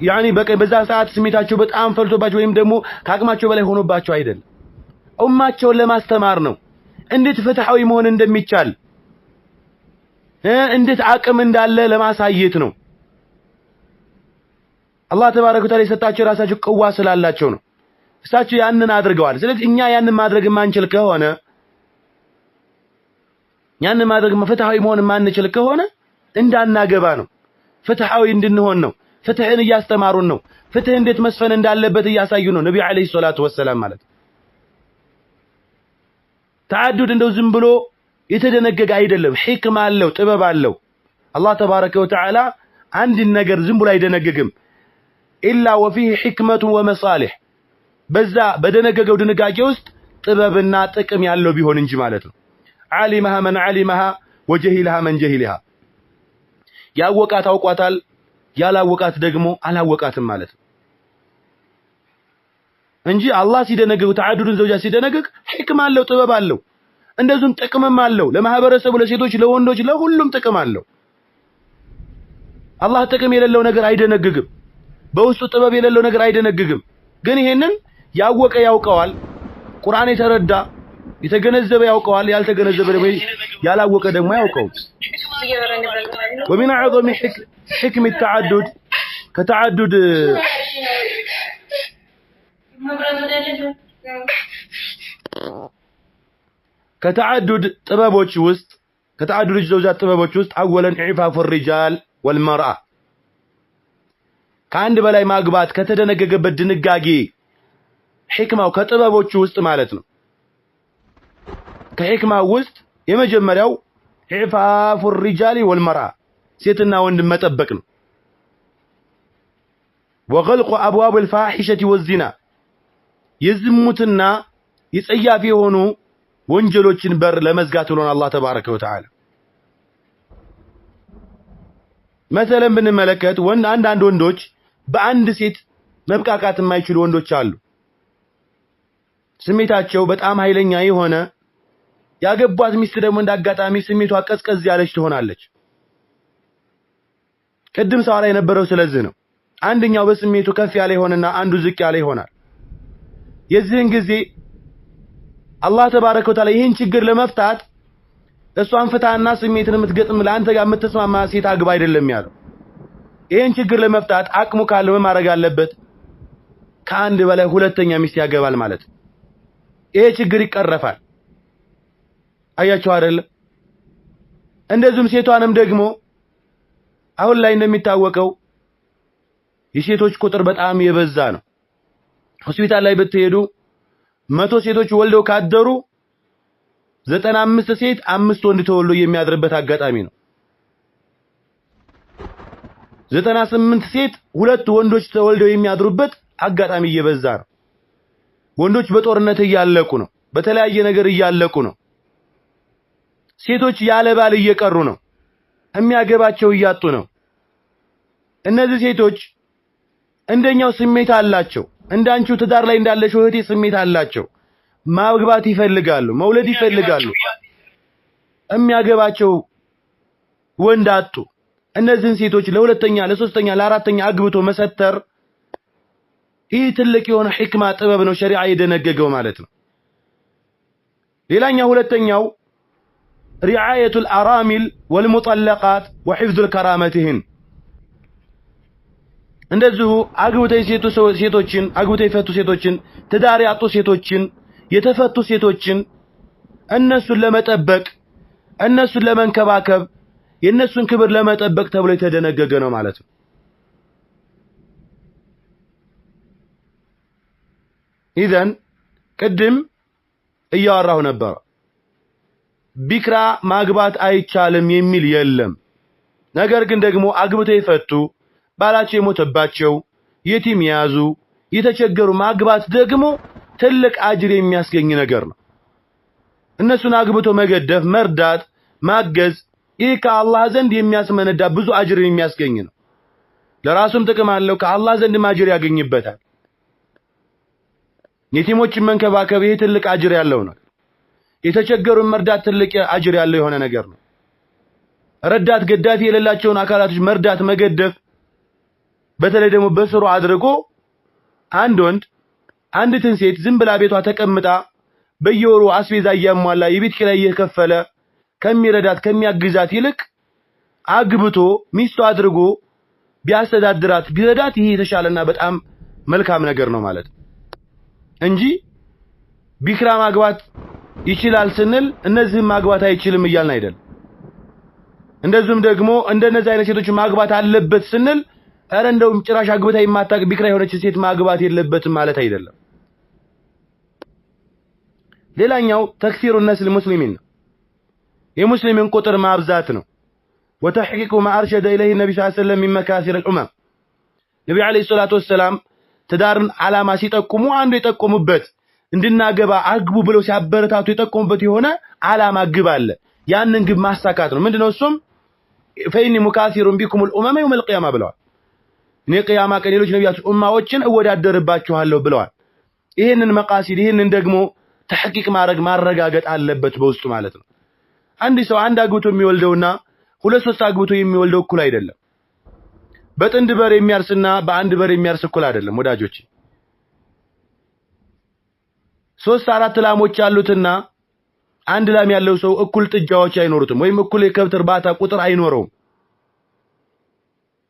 يعني በዛ ሰዓት ስሜታቸው በጣም ፈልቶባቸው ወይም ደግሞ ከአቅማቸው በላይ ሆኖባቸው አይደለም ኡማቸውን ለማስተማር ነው እንዴት ፍትሃዊ መሆን እንደሚቻል እንዴት አቅም እንዳለ ለማሳየት ነው አላህ ተባረከ ወተዓላ የሰጣቸው ራሳቸው ቅዋ ስላላቸው ነው እሳቸው ያንን አድርገዋል ስለዚህ እኛ ያንን ማድረግ ማንችል ከሆነ ያንን ማድረግ ፍትሃዊ መሆን ማንችል ከሆነ እንዳናገባ ነው ፍትሃዊ እንድንሆን ነው ፍትህን እያስተማሩን ነው ፍትህ እንዴት መስፈን እንዳለበት እያሳዩ ነው ነብዩ አለይሂ ሰላቱ ወሰለም ማለት ተዓዱድ እንደው ዝም ብሎ የተደነገገ አይደለም ህክማ አለው ጥበብ አለው አላህ ተባረከ ወተዓላ አንድ ነገር ዝም ብሎ አይደነግግም ኢላ ወፊህ ህክመቱ ወመሳሊህ በዛ በደነገገው ድንጋጌ ውስጥ ጥበብና ጥቅም ያለው ቢሆን እንጂ ማለት ነው ዓሊመሃ መን ዓሊመሃ ወጀሂለሃ መን ጀሂለሃ ያወቃት አውቋታል ያላወቃት ደግሞ አላወቃትም ማለት ነው እንጂ አላህ ሲደነግግ ተዓዱድን ዘውጃ ሲደነግግ ህክማ አለው ጥበብ አለው እንደዚሁም ጥቅምም አለው ለማህበረሰቡ ለሴቶች ለወንዶች ለሁሉም ጥቅም አለው አላህ ጥቅም የሌለው ነገር አይደነግግም በውስጡ ጥበብ የሌለው ነገር አይደነግግም ግን ይሄንን ያወቀ ያውቀዋል ቁርአን የተረዳ የተገነዘበ ያውቀዋል ያልተገነዘበ ደግሞ ያላወቀ ደግሞ ያውቀው ومن اعظم حكم التعدد كتعدد كتعدد ጥበቦች ውስጥ ከተዓዱድ ዘውጃት ጥበቦች ውስጥ اولا اعفاف الرجال والمرأة ከአንድ በላይ ማግባት ከተደነገገበት ድንጋጌ ህክማው ከጥበቦች ውስጥ ማለት ነው ከህክማው ውስጥ የመጀመሪያው اعفاف الرجال والمرأة ሴትና ወንድ መጠበቅ ነው وغلق ابواب الفاحشه والزنا የዝሙትና የጸያፍ የሆኑ ወንጀሎችን በር ለመዝጋት ብሎን አላህ ተባረከ ወተዓላ مثلا ብንመለከት አንዳንድ ወንዶች በአንድ ሴት መብቃቃት የማይችሉ ወንዶች አሉ ስሜታቸው በጣም ኃይለኛ የሆነ ያገቧት ሚስት ደግሞ እንዳጋጣሚ ስሜቷ ቀዝቀዝ ያለች ትሆናለች ቅድም ሰው ላይ የነበረው ስለዚህ ነው አንደኛው በስሜቱ ከፍ ያለ ይሆንና አንዱ ዝቅ ያለ ይሆናል የዚህን ጊዜ አላህ ተባረከ ወተዓላ ይህን ችግር ለመፍታት እሷን ፍታና ስሜትን የምትገጥም ለአንተ ጋር የምትስማማ ሴት አግባ አይደለም ያለው ይህን ችግር ለመፍታት አቅሙ ካለው ማድረግ አለበት ከአንድ በላይ ሁለተኛ ሚስት ያገባል ማለት ይሄ ችግር ይቀረፋል አያችሁ አይደል እንደዚህም ሴቷንም ደግሞ አሁን ላይ እንደሚታወቀው የሴቶች ቁጥር በጣም የበዛ ነው ሆስፒታል ላይ ብትሄዱ 100 ሴቶች ወልደው ካደሩ 95 ሴት 5 ወንድ ተወልዶ የሚያድርበት አጋጣሚ ነው 98 ሴት 2 ወንዶች ተወልደው የሚያድሩበት አጋጣሚ እየበዛ ነው ወንዶች በጦርነት እያለቁ ነው በተለያየ ነገር እያለቁ ነው ሴቶች ያለ ባል እየቀሩ ነው የሚያገባቸው እያጡ ነው እነዚህ ሴቶች እንደኛው ስሜት አላቸው እንዳንቹ ትዳር ላይ እንዳለሽው እህቴ ስሜት አላቸው ማግባት ይፈልጋሉ መውለድ ይፈልጋሉ የሚያገባቸው ወንድ አጡ እነዚህን ሴቶች ለሁለተኛ ለሶስተኛ ለአራተኛ አግብቶ መሰተር ይህ ትልቅ የሆነ ህክማ ጥበብ ነው ሸሪዓ የደነገገው ማለት ነው ሌላኛው ሁለተኛው رعاية الأرامل والمطلقات وحفظ الكرامتهن እንደዚሁ አግብተው ሴቶችን አግብተው የፈቱ ሴቶችን ትዳር ያጡ ሴቶችን የተፈቱ ሴቶችን እነሱን ለመጠበቅ እነሱን ለመንከባከብ የነሱን ክብር ለመጠበቅ ተብሎ የተደነገገ ነው ማለት ነው። ኢዘን ቅድም እያወራሁ ነበር ቢክራ ማግባት አይቻልም የሚል የለም። ነገር ግን ደግሞ አግብተው የፈቱ ባላቸው የሞተባቸው የቲም ያዙ የተቸገሩ ማግባት ደግሞ ትልቅ አጅር የሚያስገኝ ነገር ነው። እነሱን አግብቶ መገደፍ መርዳት ማገዝ ይህ ከአላህ ዘንድ የሚያስመነዳ ብዙ አጅር የሚያስገኝ ነው። ለራሱም ጥቅም አለው ከአላህ ዘንድ አጅር ያገኝበታል። የቲሞችን መንከባከብ ይህ ትልቅ አጅር ያለው ነው። የተቸገሩን መርዳት ትልቅ አጅር ያለው የሆነ ነገር ነው። ረዳት ገዳፊ የሌላቸውን አካላቶች መርዳት መገደፍ በተለይ ደግሞ በስሩ አድርጎ አንድ ወንድ አንዲትን ሴት ዝም ብላ ቤቷ ተቀምጣ በየወሩ አስቤዛ እያሟላ የቤት ኪራይ እየከፈለ ከሚረዳት ከሚያግዛት ይልቅ አግብቶ ሚስቱ አድርጎ ቢያስተዳድራት ቢረዳት ይሄ የተሻለና በጣም መልካም ነገር ነው ማለት እንጂ ቢክራ ማግባት ይችላል ስንል እነዚህም ማግባት አይችልም እያልን አይደል። እንደዚሁም ደግሞ እንደነዚህ አይነት ሴቶች ማግባት አለበት ስንል አረ እንደውም ጭራሽ አግብታ የማታውቅ ቢክራ የሆነች ሴት ማግባት የለበትም ማለት አይደለም። ሌላኛው ተክሲሩ ነስል ሙስሊሚን የሙስሊምን ቁጥር ማብዛት ነው። وتحقيق ما أرشد إليه النبي صلى الله عليه وسلم من مكاسر الأمم النبي عليه الصلاة والسلام تدارن على ما ሲጠቁሙ አንዱ የጠቆሙበት እንድናገባ አግቡ ብለው ሲያበረታቱ የጠቆሙበት የሆነ ዓላማ ግብ አለ። ያንን ግብ ማሳካት ነው። ምንድነው እሱም فإني مكاثر بكم الأمم يوم القيامة ብለዋል። እኔ ቂያማ ቀን ሌሎች ነብያት ኡማዎችን እወዳደርባችኋለሁ ብለዋል። ይሄንን መቃሲድ ይሄንን ደግሞ ተሕቂቅ ማረጋገጥ አለበት በውስጡ ማለት ነው። አንድ ሰው አንድ አግብቶ የሚወልደውና ሁለት ሶስት አግብቶ የሚወልደው እኩል አይደለም። በጥንድ በር የሚያርስና በአንድ በር የሚያርስ እኩል አይደለም ወዳጆች። ሶስት አራት ላሞች ያሉትና አንድ ላም ያለው ሰው እኩል ጥጃዎች አይኖሩትም ወይም እኩል የከብት እርባታ ቁጥር አይኖረውም።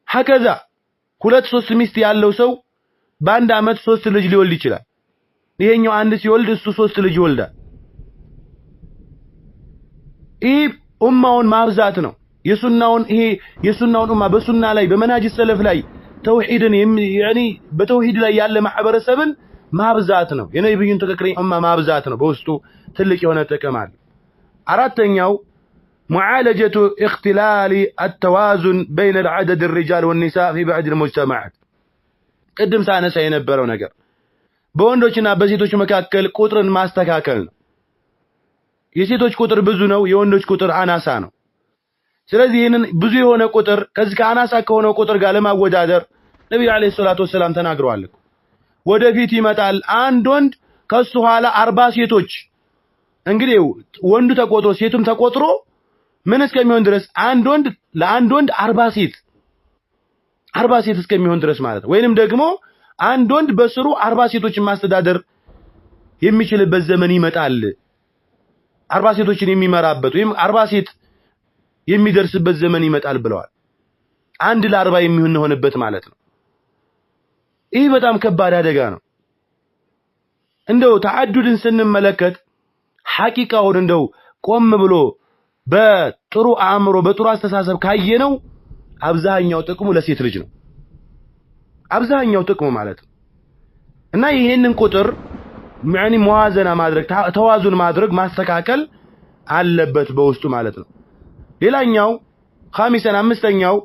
ሀከዛ ሁለት ሶስት ሚስት ያለው ሰው በአንድ አመት ሶስት ልጅ ሊወልድ ይችላል። ይሄኛው አንድ ሲወልድ እሱ ሶስት ልጅ ይወልዳል። ይህ ኡማውን ማብዛት ነው። የሱናውን ኡማ በሱና ላይ በመናጅ ሰለፍ ላይ ተውሂድን ያኒ በተውሂድ ላይ ያለ ማህበረሰብን ማብዛት ነው። የነብዩን ተከክረኝ ኡማ ማብዛት ነው። በውስጡ ትልቅ የሆነ ጥቅም አለ። አራተኛው معالجة اختلال التوازن بين العدد الرجال والنساء في بعض المجتمعات قدم ሳነሳ የነበረው ነገር በወንዶችና በሴቶች መካከል ቁጥርን ማስተካከል ነው። የሴቶች ቁጥር ብዙ ነው፣ የወንዶች ቁጥር አናሳ ነው። ስለዚህ ይሄንን ብዙ የሆነ ቁጥር ከዚህ ከአናሳ ከሆነው ቁጥር ጋር ለማወዳደር ነብዩ አለይሂ ሰላቱ ወሰለም ተናግረዋል። ወደፊት ይመጣል አንድ ወንድ ከሱ ኋላ 40 ሴቶች እንግዲህ ወንዱ ተቆጥሮ ሴቱም ተቆጥሮ ምን እስከሚሆን ድረስ አንድ ወንድ ለአንድ ወንድ 40 ሴት እስከሚሆን ድረስ ማለት ነው። ወይንም ደግሞ አንድ ወንድ በስሩ 40 ሴቶችን ማስተዳደር የሚችልበት ዘመን ይመጣል። 40 ሴቶችን የሚመራበት ወይም 40 ሴት የሚደርስበት ዘመን ይመጣል ብለዋል። አንድ ለ40 የሚሆንበት ማለት ነው። ይህ በጣም ከባድ አደጋ ነው። እንደው ተዓዱድን ስንመለከት ሐቂቃውን እንደው ቆም ብሎ በጥሩ አእምሮ በጥሩ አስተሳሰብ ካየነው አብዛኛው ጥቅሙ ለሴት ልጅ ነው። አብዛኛው ጥቅሙ ማለት ነው። እና ይሄንን ቁጥር يعني موازنه ማድረግ ተዋዙን ማድረግ ማስተካከል አለበት በውስጡ ማለት ነው። ሌላኛው خامسا አምስተኛው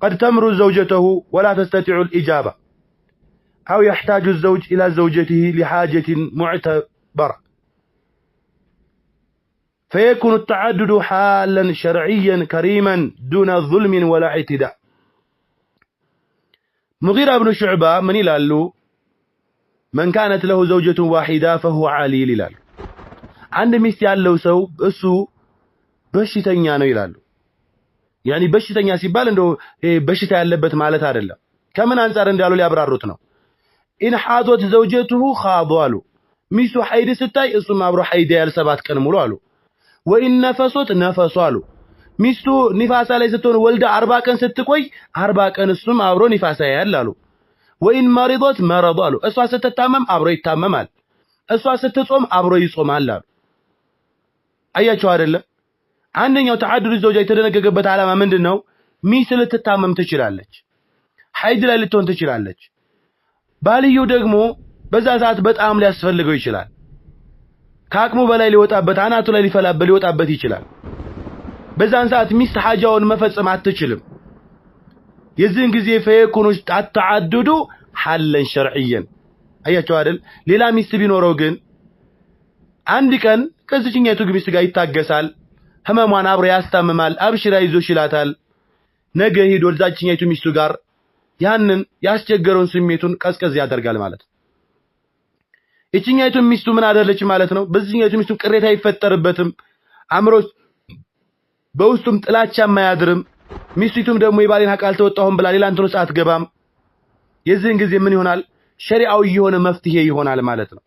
قد تمر زوجته ولا تستطيع الإجابة أو يحتاج الزوج إلى زوجته لحاجة معتبرة فيكون التعدد حالا شرعيا كريما دون ظلم ولا اعتداء. مغيرة بن شعبة من يلالو من كانت له زوجة واحدة فهو عليل ይላሉ። አንድ ሚስት ያለው ሰው እሱ በሽተኛ ነው ይላሉ። يعني በሽተኛ ሲባል እንደው በሽታ ያለበት ማለት አይደለም። ከምን አንፃር እንዳሉ ሊያብራሩት ነው። إن حاضت زوجته خاضوا ሚስቱ ሐይድ ስታይ እሱም አብሮ ሐይድ ያለ 7 ቀን ሙሉ አሉ። وإن نفست نفسوا አሉ። ሚስቱ ኒፋሳ ላይ ስትሆን ወልዳ 40 ቀን ስትቆይ 40 ቀን እሱም አብሮ ኒፋሳ ያያል አሉ። ወይን መሪዶት መረዱ አሉ። እሷ ስትታመም አብሮ ይታመማል፣ እሷ ስትጾም አብሮ ይጾማል አሉ። አያችሁ አይደለ? አንደኛው ተዓዱድ ዘውጃ የተደነገገበት ዓላማ ምንድነው? ሚስት ልትታመም ትችላለች፣ ሐይድ ላይ ልትሆን ትችላለች። ባልየው ደግሞ በዛ ሰዓት በጣም ሊያስፈልገው ይችላል። ከአቅሙ በላይ ሊወጣበት አናቱ ላይ ሊወጣበት ይችላል። በዛን ሰዓት ሚስት ሐጃውን መፈጸም አትችልም። የዚህን ጊዜ ፈየኩኑ አተዓዱዱ ሐለን ሸርዕየን። አያችሁ አይደል? ሌላ ሚስት ቢኖረው ግን አንድ ቀን ከዚህኛይቱ ሚስት ጋር ይታገሳል፣ ህመሟን አብሮ ያስታምማል፣ አብሽራ ይዞሽ ይላታል። ነገ ሄዶ ለዛችኛይቱ ሚስቱ ጋር ያንን ያስቸገረውን ስሜቱን ቀዝቀዝ ያደርጋል ማለት ነው። እቺኛይቱ ሚስቱ ምን አደረለች ማለት ነው? በዚህኛይቱ ሚስቱ ቅሬታ አይፈጠርበትም፣ አምሮስ በውስጡም ጥላቻ ማያድርም። ሚስቱም ደግሞ የባሌን ሐቅ አልተወጣሁም ብላ ሌላ እንትኑ ሰዓት ገባም። የዚህን ጊዜ ምን ይሆናል? ሸሪዓው የሆነ መፍትሄ ይሆናል ማለት ነው።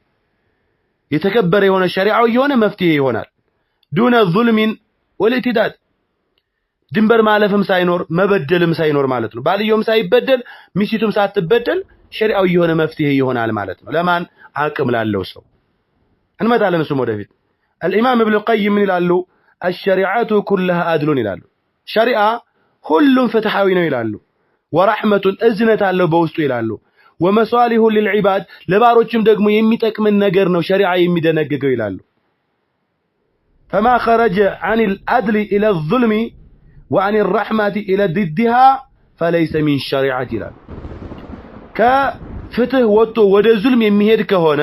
የተከበረ የሆነ ሸሪዓው የሆነ መፍትሄ ይሆናል። ዱነ ዙልሚን ወልኢትዳድ፣ ድንበር ማለፍም ሳይኖር መበደልም ሳይኖር ማለት ነው። ባልየውም ሳይበደል ሚስቱም ሳትበደል ሸሪዓው የሆነ መፍትሄ ይሆናል ማለት ነው። ለማን? አቅም ላለው ሰው። እንመጣለን እሱም ወደፊት። الإمام ابن القيم من ይላሉ الشريعة كلها عدل ይላሉ። ሸሪዓ ሁሉም ፍትሃዊ ነው ይላሉ። ወራህመቱ እዝነት አለው በውስጡ ይላሉ። ወመሷሊሁ للعباد ለባሮችም ደግሞ የሚጠቅምን ነገር ነው ሸሪዓ የሚደነግገው ይላሉ። فما خرج عن العدل إلى الظلم وعن الرحمة إلى ضدها فليس من شريعة ይላሉ። ከፍትህ ወጥቶ ወደ ዙልም የሚሄድ ከሆነ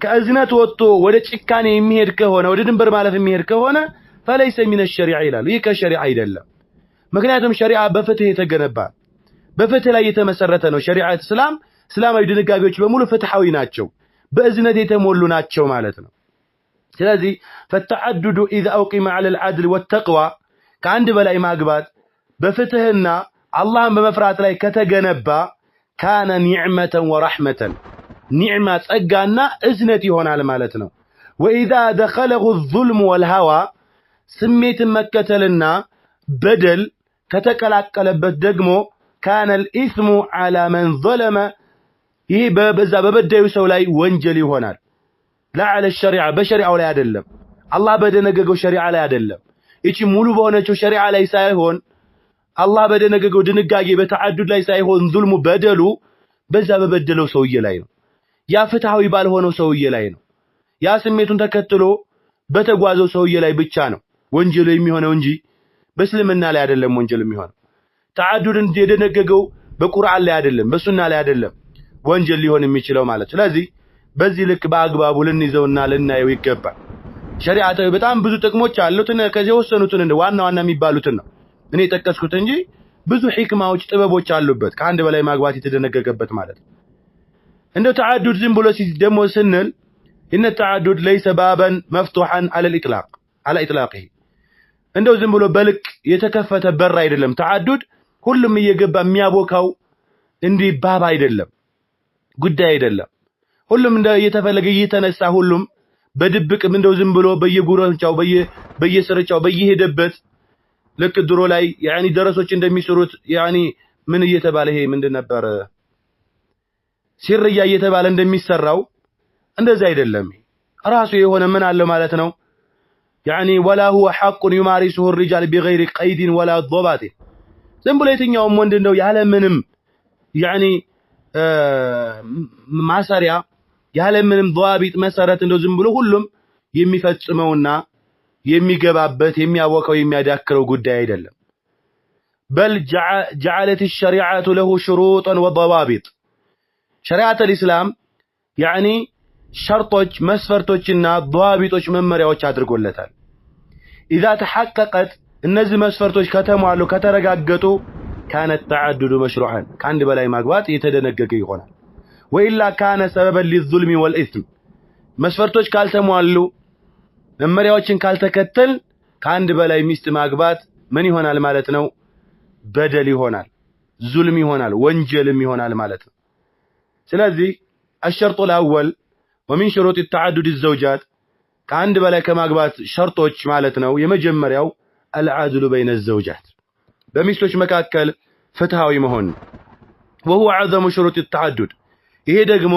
ከእዝነት ወጥቶ ወደ ጭካኔ የሚሄድ ከሆነ ወደ ድንበር ማለፍ የሚሄድ ከሆነ فليس من الشريعة ይላሉ። ይህ ከሸሪዓ አይደለም። ምክንያቱም ሸሪዓ በፍትህ የተገነባ በፍትህ ላይ የተመሰረተ ነው። ሸሪዓ እስላማዊ ድንጋጌዎች በሙሉ ፍትሃዊ ናቸው፣ በእዝነት የተሞሉ ናቸው ማለት ነው። ስለዚህ فالتعدد إذا أقيم على العدل والتقوى ከአንድ በላይ ማግባት በፍትህና አላህን በመፍራት ላይ ከተገነባ ካነ ኒዕመተን ወራህመተን ኒዕማ ጸጋና እዝነት ይሆናል ማለት ነው። وإذا دخله الظلم والهوى ስሜትን መከተልና በደል ከተቀላቀለበት ደግሞ ካነ الإثم على من ظلم ይህ በዛ በበዳዩ ሰው ላይ ወንጀል ይሆናል። لا على الشريعة በሸሪዓው ላይ አይደለም፣ አላህ በደነገገው ሸሪዓ ላይ አይደለም። እቺ ሙሉ በሆነችው ሸሪዓ ላይ ሳይሆን አላህ በደነገገው ድንጋጌ በተዓዱድ ላይ ሳይሆን ዙልሙ በደሉ በዛ በበደለው ሰውዬ ላይ ነው። ያ ፍትሃዊ ባልሆነው ሰውዬ ላይ ነው። ያ ስሜቱን ተከትሎ በተጓዘው ሰውዬ ላይ ብቻ ነው ወንጀሉ የሚሆነው እንጂ በእስልምና ላይ አይደለም ወንጀል የሚሆነው። ተዓዱድን የደነገገው በቁርአን ላይ አይደለም በሱና ላይ አይደለም ወንጀል ሊሆን የሚችለው ማለት። ስለዚህ በዚህ ልክ በአግባቡ ልንይዘውና ልናየው ይገባል። ሸሪዓታዊ በጣም ብዙ ጥቅሞች አሉት። ከዚህ ወሰኑትን ዋና ዋና የሚባሉትን ነው እኔ ተከስኩት እንጂ ብዙ ሂክማዎች ጥበቦች አሉበት ከአንድ በላይ ማግባት የተደነገገበት ማለት ነው። እንደው ተዓዱድ ዝም ብሎ ደግሞ ስንል ان التعدد ليس بابا مفتوحا على الاطلاق እንደው ዝም ብሎ በልቅ የተከፈተ በር አይደለም። ተዓዱድ ሁሉም እየገባ የሚያቦካው እንዲህ ባብ አይደለም፣ ጉዳይ አይደለም። ሁሉም እንደ እየተፈለገ እየተነሳ ሁሉም በድብቅም እንደው ዝም ብሎ በየጉረንቻው በየስርቻው በየሄደበት ልክ ድሮ ላይ ያኒ ደረሶች እንደሚሰሩት ያኒ ምን እየተባለ ይሄ ምንድን ነበር ሲርያ እየተባለ እንደሚሰራው እንደዛ አይደለም። ራሱ የሆነ ምን አለው ማለት ነው። ያኒ ولا هو حق يمارسه الرجال بغير قيد ولا ضبط ዝም ብሎ የትኛውም ወንድ እንደው ያለ ምንም ያኒ ማሰሪያ ያለ ምንም ضابط መሰረት እንደው ዝም ብሎ ሁሉም የሚፈጽመውና የሚገባበት የሚያወቀው የሚያዳክረው ጉዳይ አይደለም። بل جعلت الشريعة له شروطا وضوابط شريعة الإسلام يعني شرطوች መስፈርቶችና ضوابطዎች መመሪያዎች አድርጎለታል። إذا تحققت እነዚህ መስፈርቶች ከተሟሉ ከተረጋገጡ كان التعدد مشروعا ከአንድ በላይ ማግባት የተደነገገ ይሆናል። وإلا كان سببا للظلم والإثم መስፈርቶች ካልተሟሉ መመሪያዎችን ካልተከተል ከአንድ በላይ ሚስት ማግባት ምን ይሆናል ማለት ነው? በደል ይሆናል፣ ዙልም ይሆናል፣ ወንጀልም ይሆናል ማለት ነው። ስለዚህ الشرط الأول ومن شروط التعدد الزوجات ከአንድ በላይ ከማግባት ሸርጦች ማለት ነው የመጀመሪያው العدل بين الزوجات በሚስቶች መካከል ፍትሃዊ መሆን وهو اعظم شروط التعدد ይሄ ደግሞ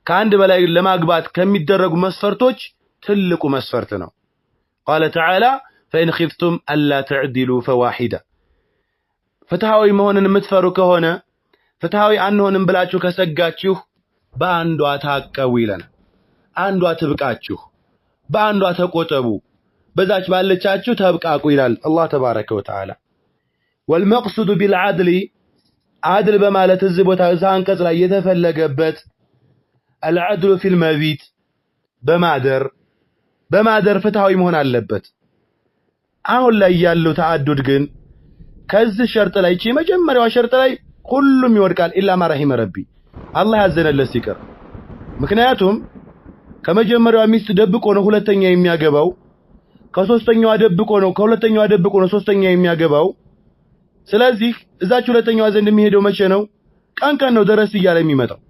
ከአንድ በላይ ለማግባት ከሚደረጉ መስፈርቶች ትልቁ መስፈርት ነው قال تعالى فإن خفتم ألا تعدلوا فواحدة ፍትሃዊ መሆንን የምትፈሩ ከሆነ ፍትሃዊ አንሆንም ብላችሁ ከሰጋችሁ በአንዷ ታቀቡ ይለናል አንዷ ትብቃችሁ በአንዷ ተቆጠቡ በዛች ባለቻችሁ ተብቃቁ ይላል አላህ ተባረከ ወተዓላ والمقصود بالعدل عدل በማለት እዚህ ቦታ እዛ አንቀጽ ላይ የተፈለገበት العدل في المبيت በማደር ፍትሃዊ መሆን አለበት አሁን ላይ ያለው ተዓዱድ ግን ከዚህ ሸርጥ ላይ እቺ መጀመሪያው ሸርጥ ላይ ሁሉም ይወድቃል ኢላ ማ ረሂመ ረቢ አላህ ያዘነለት ሲቀር ምክንያቱም ከመጀመሪያው ሚስት ደብቆ ነው ሁለተኛ የሚያገባው ከሶስተኛው ደብቆ ነው ከሁለተኛው ደብቆ ነው ሶስተኛ የሚያገባው ስለዚህ እዛች ሁለተኛው ዘንድ የሚሄደው መቼ ነው ቀን ነው ድረስ ይያለ የሚመጣው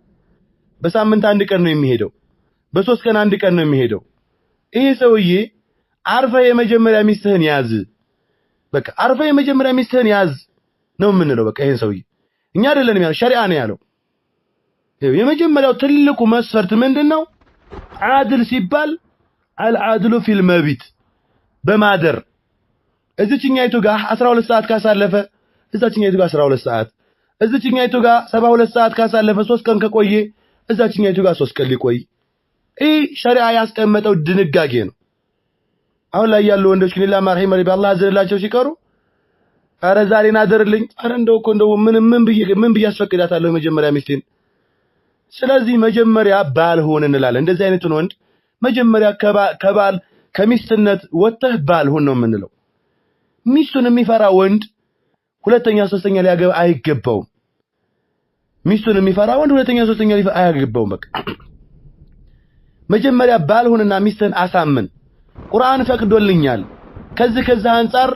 በሳምንት አንድ ቀን ነው የሚሄደው በሶስት ቀን አንድ ቀን ነው የሚሄደው ይሄ ሰውዬ አርፈ የመጀመሪያ ሚስትህን ያዝ በቃ አርፈ የመጀመሪያ ሚስትህን ያዝ ነው የምንለው በቃ ይሄን ሰውዬ እኛ አይደለንም ያለው ሸሪዓ ነው ያለው የመጀመሪያው ትልቁ መስፈርት ምንድነው አድል ሲባል አልዓድሉ ፊል መቢት በማደር እዚህኛይቱ ጋር 12 ሰዓት ካሳለፈ እዛችኛይቱ ጋር 12 ሰዓት እዚህኛይቱ ጋር 72 ሰዓት ካሳለፈ 3 ቀን ከቆየ እዛችኛይቱ ጋር 3 ቀን ሊቆይ ይህ ሸሪዓ ያስቀመጠው ድንጋጌ ነው አሁን ላይ ያለው ወንዶች ግን ኢላ ማርሂም ረቢ አላህ አዘነላቸው ሲቀሩ አረ ዛሬና አደርልኝ አረ እንደው ምን ብያስፈቅዳታለሁ መጀመሪያ ሚስቴን ስለዚህ መጀመሪያ ባል ሆነ እንላለን እንደዚህ አይነቱን ወንድ መጀመሪያ ከባል ከሚስትነት ወጥተህ ባል ሆነ ነው የምንለው ሚስቱን የሚፈራ ወንድ ሁለተኛ ሶስተኛ ሊያገባ አይገባውም ሚስቱን የሚፈራ ወንድ ሁለተኛ ሶስተኛ ሊያገባ አይገባውም በቃ መጀመሪያ ባል ሆነና ሚስትን አሳምን ቁርአን ፈቅዶልኛል ከዚህ አንፃር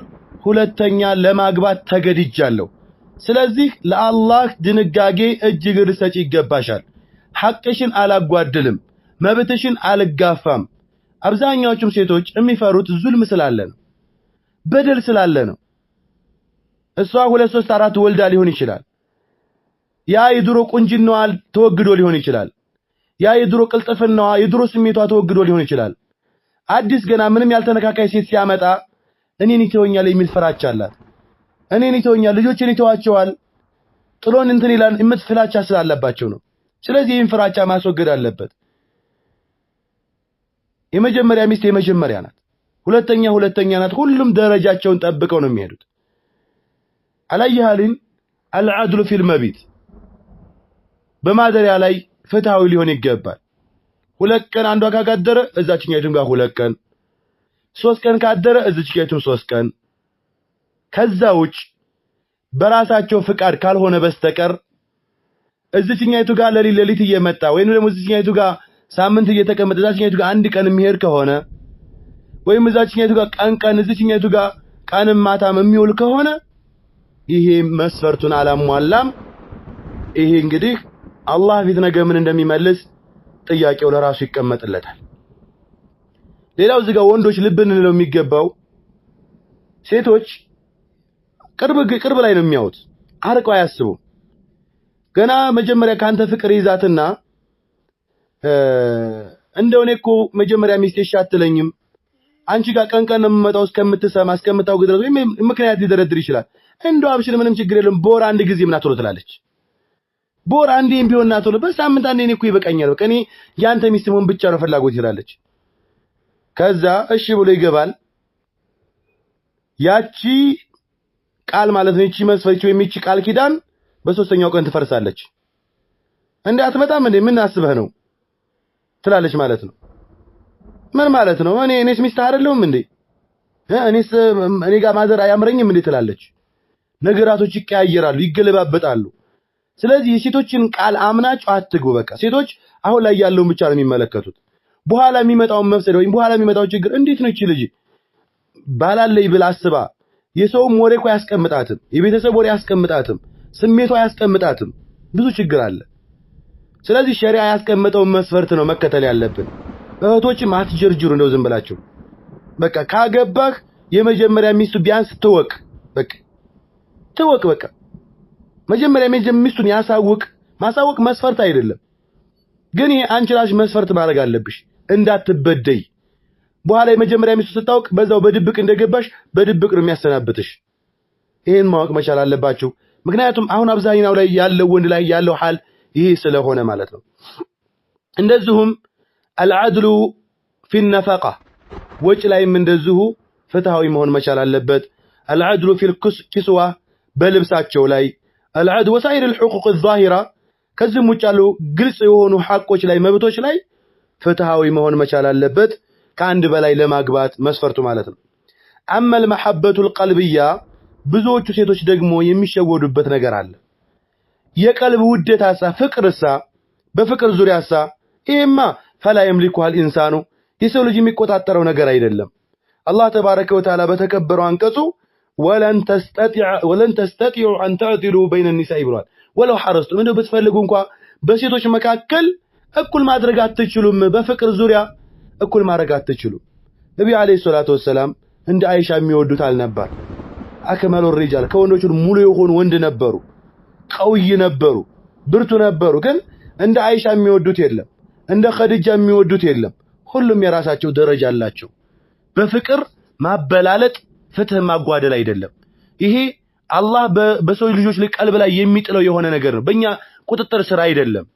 ሁለተኛ ለማግባት ተገድጃለሁ ስለዚህ ለአላህ ድንጋጌ እጅግ ርሰጭ ይገባሻል ሐቅሽን አላጓድልም መብትሽን አልጋፋም አብዛኛዎቹም ሴቶች የሚፈሩት ዙልም ስላለ ነው በደል ስላለ ነው እሷ 2 3 4 ወልዳ ሊሆን ይችላል ያ የድሮ ቁንጅናዋ ተወግዶ ሊሆን ይችላል ያ የድሮ ቅልጥፍናዋ የድሮ ስሜቷ ተወግዶ ሊሆን ይችላል አዲስ ገና ምንም ያልተነካካይ ሴት ሲያመጣ እኔን ይተወኛል የሚል ፍራቻ አላት እኔን ይተወኛል ልጆችን ይተዋቸዋል ጥሎን እንትን ይላል ፍራቻ ስላለባቸው ነው ስለዚህ ይህን ፍራቻ ማስወገድ አለበት የመጀመሪያ ሚስት የመጀመሪያ ናት ሁለተኛ ናት ሁሉም ደረጃቸውን ጠብቀው ነው የሚሄዱት አላየሃልን العدل في المبيت በማደሪያ ላይ ፍትሃዊ ሊሆን ይገባል ሁለት ቀን አንዷ ካጋደረ እዛችኛይቱም ጋር ሁለት ቀን ሶስት ቀን ካደረ እዚችኛይቱም 3 ቀን ከዛውጭ በራሳቸው ፍቃድ ካልሆነ በስተቀር እዚችኛይቱ ጋር ለሊት እየመጣ ወይንም ደግሞ እዚችኛይቱ ጋር ሳምንት እየተቀመጠ እዛችኛይቱ ጋር አንድ ቀን የሚሄድ ከሆነ ወይም እዛችኛይቱ ጋር ቀን እዚችኛይቱ ጋር ቀንም ማታም የሚውል ከሆነ ይሄ መስፈርቱን አላሟላም ይሄ እንግዲህ አላህ ፊት ነገ ምን እንደሚመልስ ጥያቄው ለራሱ ይቀመጥለታል ሌላው እዚህ ጋር ወንዶች ልብ እንለው የሚገባው ሴቶች ቅርብ ላይ ነው የሚያዩት አርቀው አያስቡ ገና መጀመሪያ ካንተ ፍቅር ይዛትና እንደውኔ እኮ መጀመሪያ ሚስቴ ሻትለኝም አንቺ ጋር ቀን ነው የምመጣው እስከምትሰማ እስከምታውቅ ድረስ ወይ ምክንያት ሊደረድር ይችላል እንደው አብሽር ምንም ችግር የለም ቦር አንድ ጊዜ ምን አትሎ ትላለች ቦር አንዴም ቢሆን ናቶሎ በሳምንት አንዴ እኮ ይበቃኛል በቃ እኔ ያንተ ሚስት መሆን ብቻ ነው ፍላጎት ይላለች ከዛ እሺ ብሎ ይገባል ያቺ ቃል ማለት ነው እቺ መስፈርት ወይ እቺ ቃል ኪዳን በሶስተኛው ቀን ትፈርሳለች እንዴ አትመጣም እንዴ ምን አስበህ ነው ትላለች ማለት ነው ምን ማለት ነው እኔስ ሚስት አይደለሁም እንዴ እኔ ጋር ማዘር አያምረኝም እንዴ ትላለች ነገራቶች ይቀያየራሉ ይገለባበጣሉ ስለዚህ የሴቶችን ቃል አምናችሁ አትግቡ በቃ ሴቶች አሁን ላይ ያለውን ብቻ ነው የሚመለከቱት በኋላ የሚመጣው መፍሰድ ወይ በኋላ የሚመጣው ችግር እንዴት ነው እቺ ልጅ ባላለይ ብላ አስባ የሰው ወሬ እኮ ያስቀምጣትም የቤተሰብ ወሬ ያስቀምጣትም ስሜቷ ያስቀምጣትም ብዙ ችግር አለ ስለዚህ ሸሪዓ ያስቀመጠው መስፈርት ነው መከተል ያለብን እህቶችም አትጀርጅሩ እንደው ዝም ብላችሁ በቃ ካገባህ የመጀመሪያ ሚስቱ ቢያንስ ትወቅ በቃ መጀመሪያ ሚስቱን ያሳውቅ ማሳወቅ መስፈርት አይደለም ግን ይሄ አንቺ ራስሽ መስፈርት ማድረግ አለብሽ እንዳትበደይ በኋላ የመጀመሪያ ሚስቱ ስታውቅ በዛው በድብቅ እንደገባሽ በድብቅ ነው የሚያሰናብትሽ ይሄን ማወቅ መቻል አለባችሁ ምክንያቱም አሁን አብዛኛው ላይ ያለው ወንድ ላይ ያለው ሐል ይሄ ስለሆነ ማለት ነው እንደዚሁም العدل في النفقه ወጭ ላይም እንደዚሁ ፍትሃዊ መሆን መቻል አለበት العدل في الكسوه በልብሳቸው ላይ العدل وسائر الحقوق الظاهره ከዚህም ውጭ ያሉ ግልጽ የሆኑ ሐቆች ላይ መብቶች ላይ ፍትሃዊ መሆን መቻል አለበት ከአንድ በላይ ለማግባት መስፈርቱ ማለት ነው اما المحبه القلبيه ብዙዎቹ ሴቶች ደግሞ የሚሸወዱበት ነገር አለ የቀልብ ውደታሳ ፍቅርሳ በፍቅር ዙሪያሳ ይሄማ فلا يملكها الانسان የሰው ልጅ የሚቆጣጠረው ነገር አይደለም አላህ ተባረከ ወተዓላ በተከበረው አንቀጹ ولن تستطيعوا ان تعدلوا بين النساء ብሏል ወለው حرصتم እንደው ብትፈልጉ እንኳን በሴቶች መካከል እኩል ማድረግ አትችሉም በፍቅር ዙሪያ እኩል ማድረግ አትችሉም ነብዩ አለይሂ ሰላቱ ወሰለም እንደ አይሻ የሚወዱት አልነበር አከመሉ الرجال ከወንዶች ሙሉ የሆኑ ወንድ ነበሩ ቀውይ ነበሩ ብርቱ ነበሩ ግን እንደ አይሻ የሚወዱት የለም እንደ ኸዲጃ የሚወዱት የለም ሁሉም የራሳቸው ደረጃ አላቸው በፍቅር ማበላለጥ ፍትህ ማጓደል አይደለም ይሄ አላህ በሰው ልጆች ላይ ቀልብ ላይ የሚጥለው የሆነ ነገር ነው በእኛ ቁጥጥር ስራ አይደለም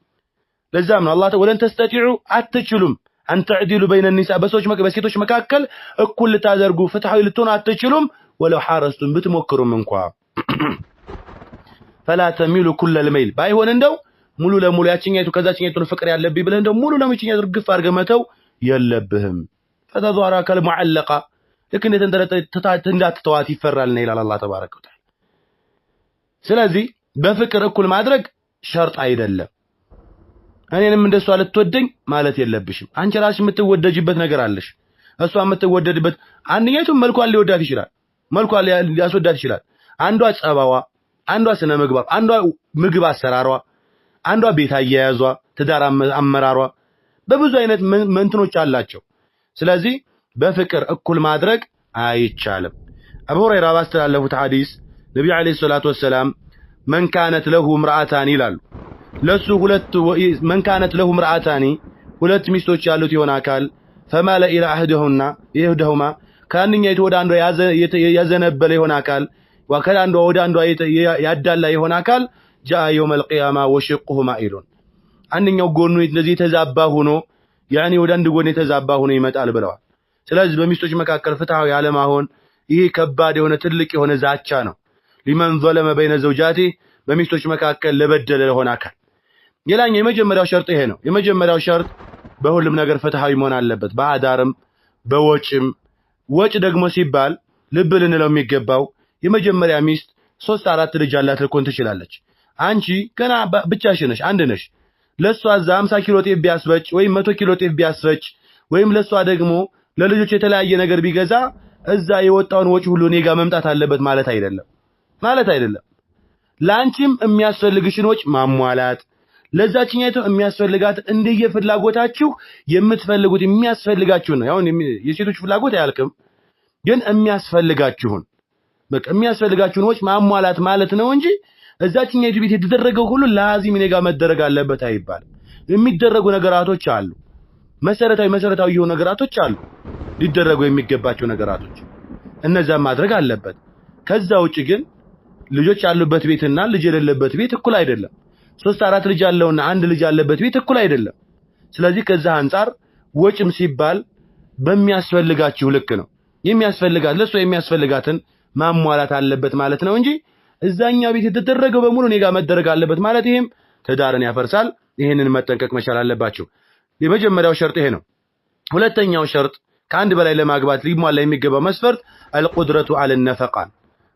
ለዛም ነው አላህ ወለን ተስተጢዑ አትችሉም አንተ تعدلوا بين النساء በሴቶች መካከል እኩል ልታደርጉ ፍትሃዊ ልትሆኑ አትችሉም ወለው حارستم ብትሞክሩም እንኳን فلا تميلوا كل الميل ባይሆን እንደው ሙሉ ለሙሉ ያቺኛይቱ ከዛቺኛይቱን ፍቅር ያለብኝ ብለህ እንደው ሙሉ ለሙቺኛይቱ ግፍ አርገመተው የለብህም فتظهر كالمعلقه لكن እንዳትተዋት ይፈራል ነው ይላል አላህ ተባረከ ወተዓላ ስለዚህ በፍቅር እኩል ማድረግ ሸርጥ አይደለም እኔንም እንደሷ ልትወደኝ ማለት የለብሽም አንቺ ራስሽ የምትወደጅበት ነገር አለሽ እሷ የምትወደድበት አንኛይቱ መልኳን ሊወዳት ይችላል መልኳን ሊያስወዳት ይችላል አንዷ ጸባዋ አንዷ ስነ ምግባር አንዷ ምግብ አሰራሯ አንዷ ቤት አያያዟ ትዳር አመራሯ በብዙ አይነት መንትኖች አላቸው ስለዚህ በፍቅር እኩል ማድረግ አይቻልም አቡ ሁረይራ ባስተላለፉት ሐዲስ ነብዩ አለይሂ ሰላቱ ወሰለም من كانت له امرأتان ይላሉ ለሱ ሁለት من كانت له امرأتان ሁለት ሚስቶች ያሉት ይሆን አካል فمال الى احدهما ካንኛይቱ ወደ አንዷ ያዘነበለ ይሆን አካል ወከላንዷ ወደ አንዷ ያዳላ ይሆን አካል جاء يوم القيامه وشقه مائل አንኛው ጎኑ እንደዚህ ተዛባ ሆኖ ያኒ ወደ አንድ ጎን የተዛባ ሆኖ ይመጣል ብለዋል ስለዚህ በሚስቶች መካከል ፍትሃዊ ያለማሆን ይሄ ከባድ የሆነ ትልቅ የሆነ ዛቻ ነው لمن ظلم بين زوجاته በሚስቶች መካከል ለበደለ ለሆነ አካል የላኛ የመጀመሪያው ሸርጥ ይሄ ነው የመጀመሪያው ሸርጥ በሁሉም ነገር ፍትሃዊ መሆን አለበት በአዳርም በወጭም ወጭ ደግሞ ሲባል ልብ ልንለው የሚገባው የመጀመሪያ ሚስት 3-4 ልጅ አላት ልኮን ትችላለች አንቺ ገና ብቻሽን ነሽ አንድ ነሽ ለሷ 50 ኪሎ ጤፍ ቢያስፈጭ ወይ 100 ኪሎ ጤፍ ቢያስፈጭ ወይም ለሷ ደግሞ ለልጆች የተለያየ ነገር ቢገዛ እዛ የወጣውን ወጭ ሁሉ ኔጋ መምጣት አለበት ማለት አይደለም ላንቺም የሚያስፈልግሽን ወጭ ማሟላት ለዛችኛይቱ የሚያስፈልጋት እንደየፍላጎታችሁ የምትፈልጉት የሚያስፈልጋችሁ ነው ያው የሴቶች ፍላጎት አያልቅም ግን የሚያስፈልጋችሁን በቃ የሚያስፈልጋችሁን ወጭ ማሟላት ማለት ነው እንጂ እዛችኛይቱ ቤት የተደረገው ሁሉ ላዚም ኔጋ መደረግ አለበት አይባል የሚደረጉ ነገራቶች አሉ መሰረታዊ የሆኑ ነገራቶች አሉ ሊደረጉ የሚገባቸው ነገራቶች እነዛ ማድረግ አለበት ከዛ ውጪ ግን ልጆች ያሉበት ቤትና ልጅ የሌለበት ቤት እኩል አይደለም 3-4 ልጅ ያለውና አንድ ልጅ ያለበት ቤት እኩል አይደለም ስለዚህ ከዛ አንፃር ወጭም ሲባል በሚያስፈልጋችሁ ልክ ነው የሚያስፈልጋት ለሱ የሚያስፈልጋትን ማሟላት አለበት ማለት ነው እንጂ እዛኛ ቤት የተደረገው በሙሉ ኔጋ መደረግ አለበት ማለት ይሄም ትዳርን ያፈርሳል ይሄንን መጠንቀቅ መቻል አለባችሁ የመጀመሪያው ሸርጥ ይሄ ነው ሁለተኛው ሸርጥ ከአንድ በላይ ለማግባት ሊሟላ የሚገባው መስፈርት القدرة على النفقة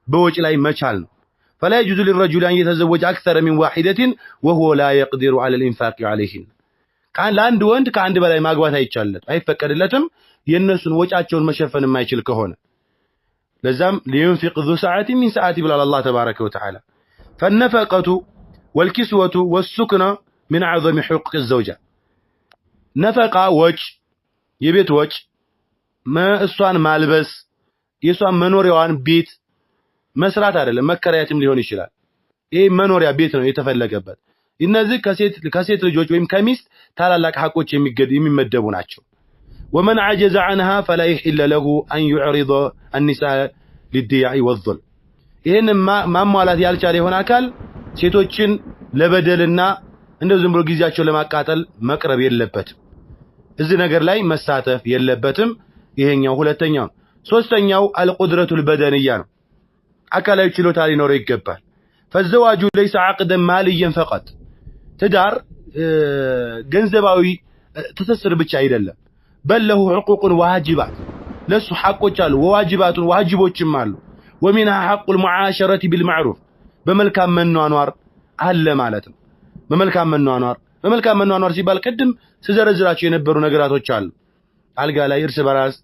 በወጭ ላይ መቻል ነው فلا يجوز للرجل أن يتزوج أكثر من واحدة وهو لا يقدر على الإنفاق عليهن كان لአንድ ወንድ ከአንድ በላይ ማግባት አይፈቀድለትም የነሱን ወጫቸውን መሸፈን የማይችል ከሆነ ለዛም لينفق ذو ساعة من ساعته بلا الله تبارك وتعالى فالنفقة والكسوة والسكنة من أعظم حقوق الزوجة نفقة وج የቤት ወጭ እሷን ማልበስ የሷን መኖሪያዋን ቤት መስራት አይደለም መከራያትም ሊሆን ይችላል ይሄ መኖሪያ ቤት ነው የተፈለገበት እነዚህ ከሴት ልጆች ወይም ከሚስት ታላላቅ ሐቆች የሚመደቡ ናቸው ومن عجز عنها فلا يحل له أن يعرض النساء للدياع والظلم ይሄን ማሟላት ያልቻለ ይሆን አካል ሴቶችን ለበደልና እንደው ዝም ብሎ ጊዜያቸው ለማቃጠል መቅረብ የለበትም እዚህ ነገር ላይ መሳተፍ የለበትም ይሄኛው ሁለተኛው ሶስተኛው القدرة البدنية ነው አካላዊ ችሎታ ሊኖረው ይገባል فالزواج ليس عقدا ماليا فقط ትዳር ገንዘባዊ ትስስር ብቻ አይደለም بل له حقوق وواجبات ለሱ ሐቆች አሉ وواجبات واجبዎችም አሉ ومنها حق المعاشرة بالمعروف በመልካም መኗኗር አለ ማለት ነው በመልካም መኗኗር ሲባል ቀድም ሲዘረዝራቸው የነበሩ ነገራቶች አሉ አልጋ ላይ እርስ በራስ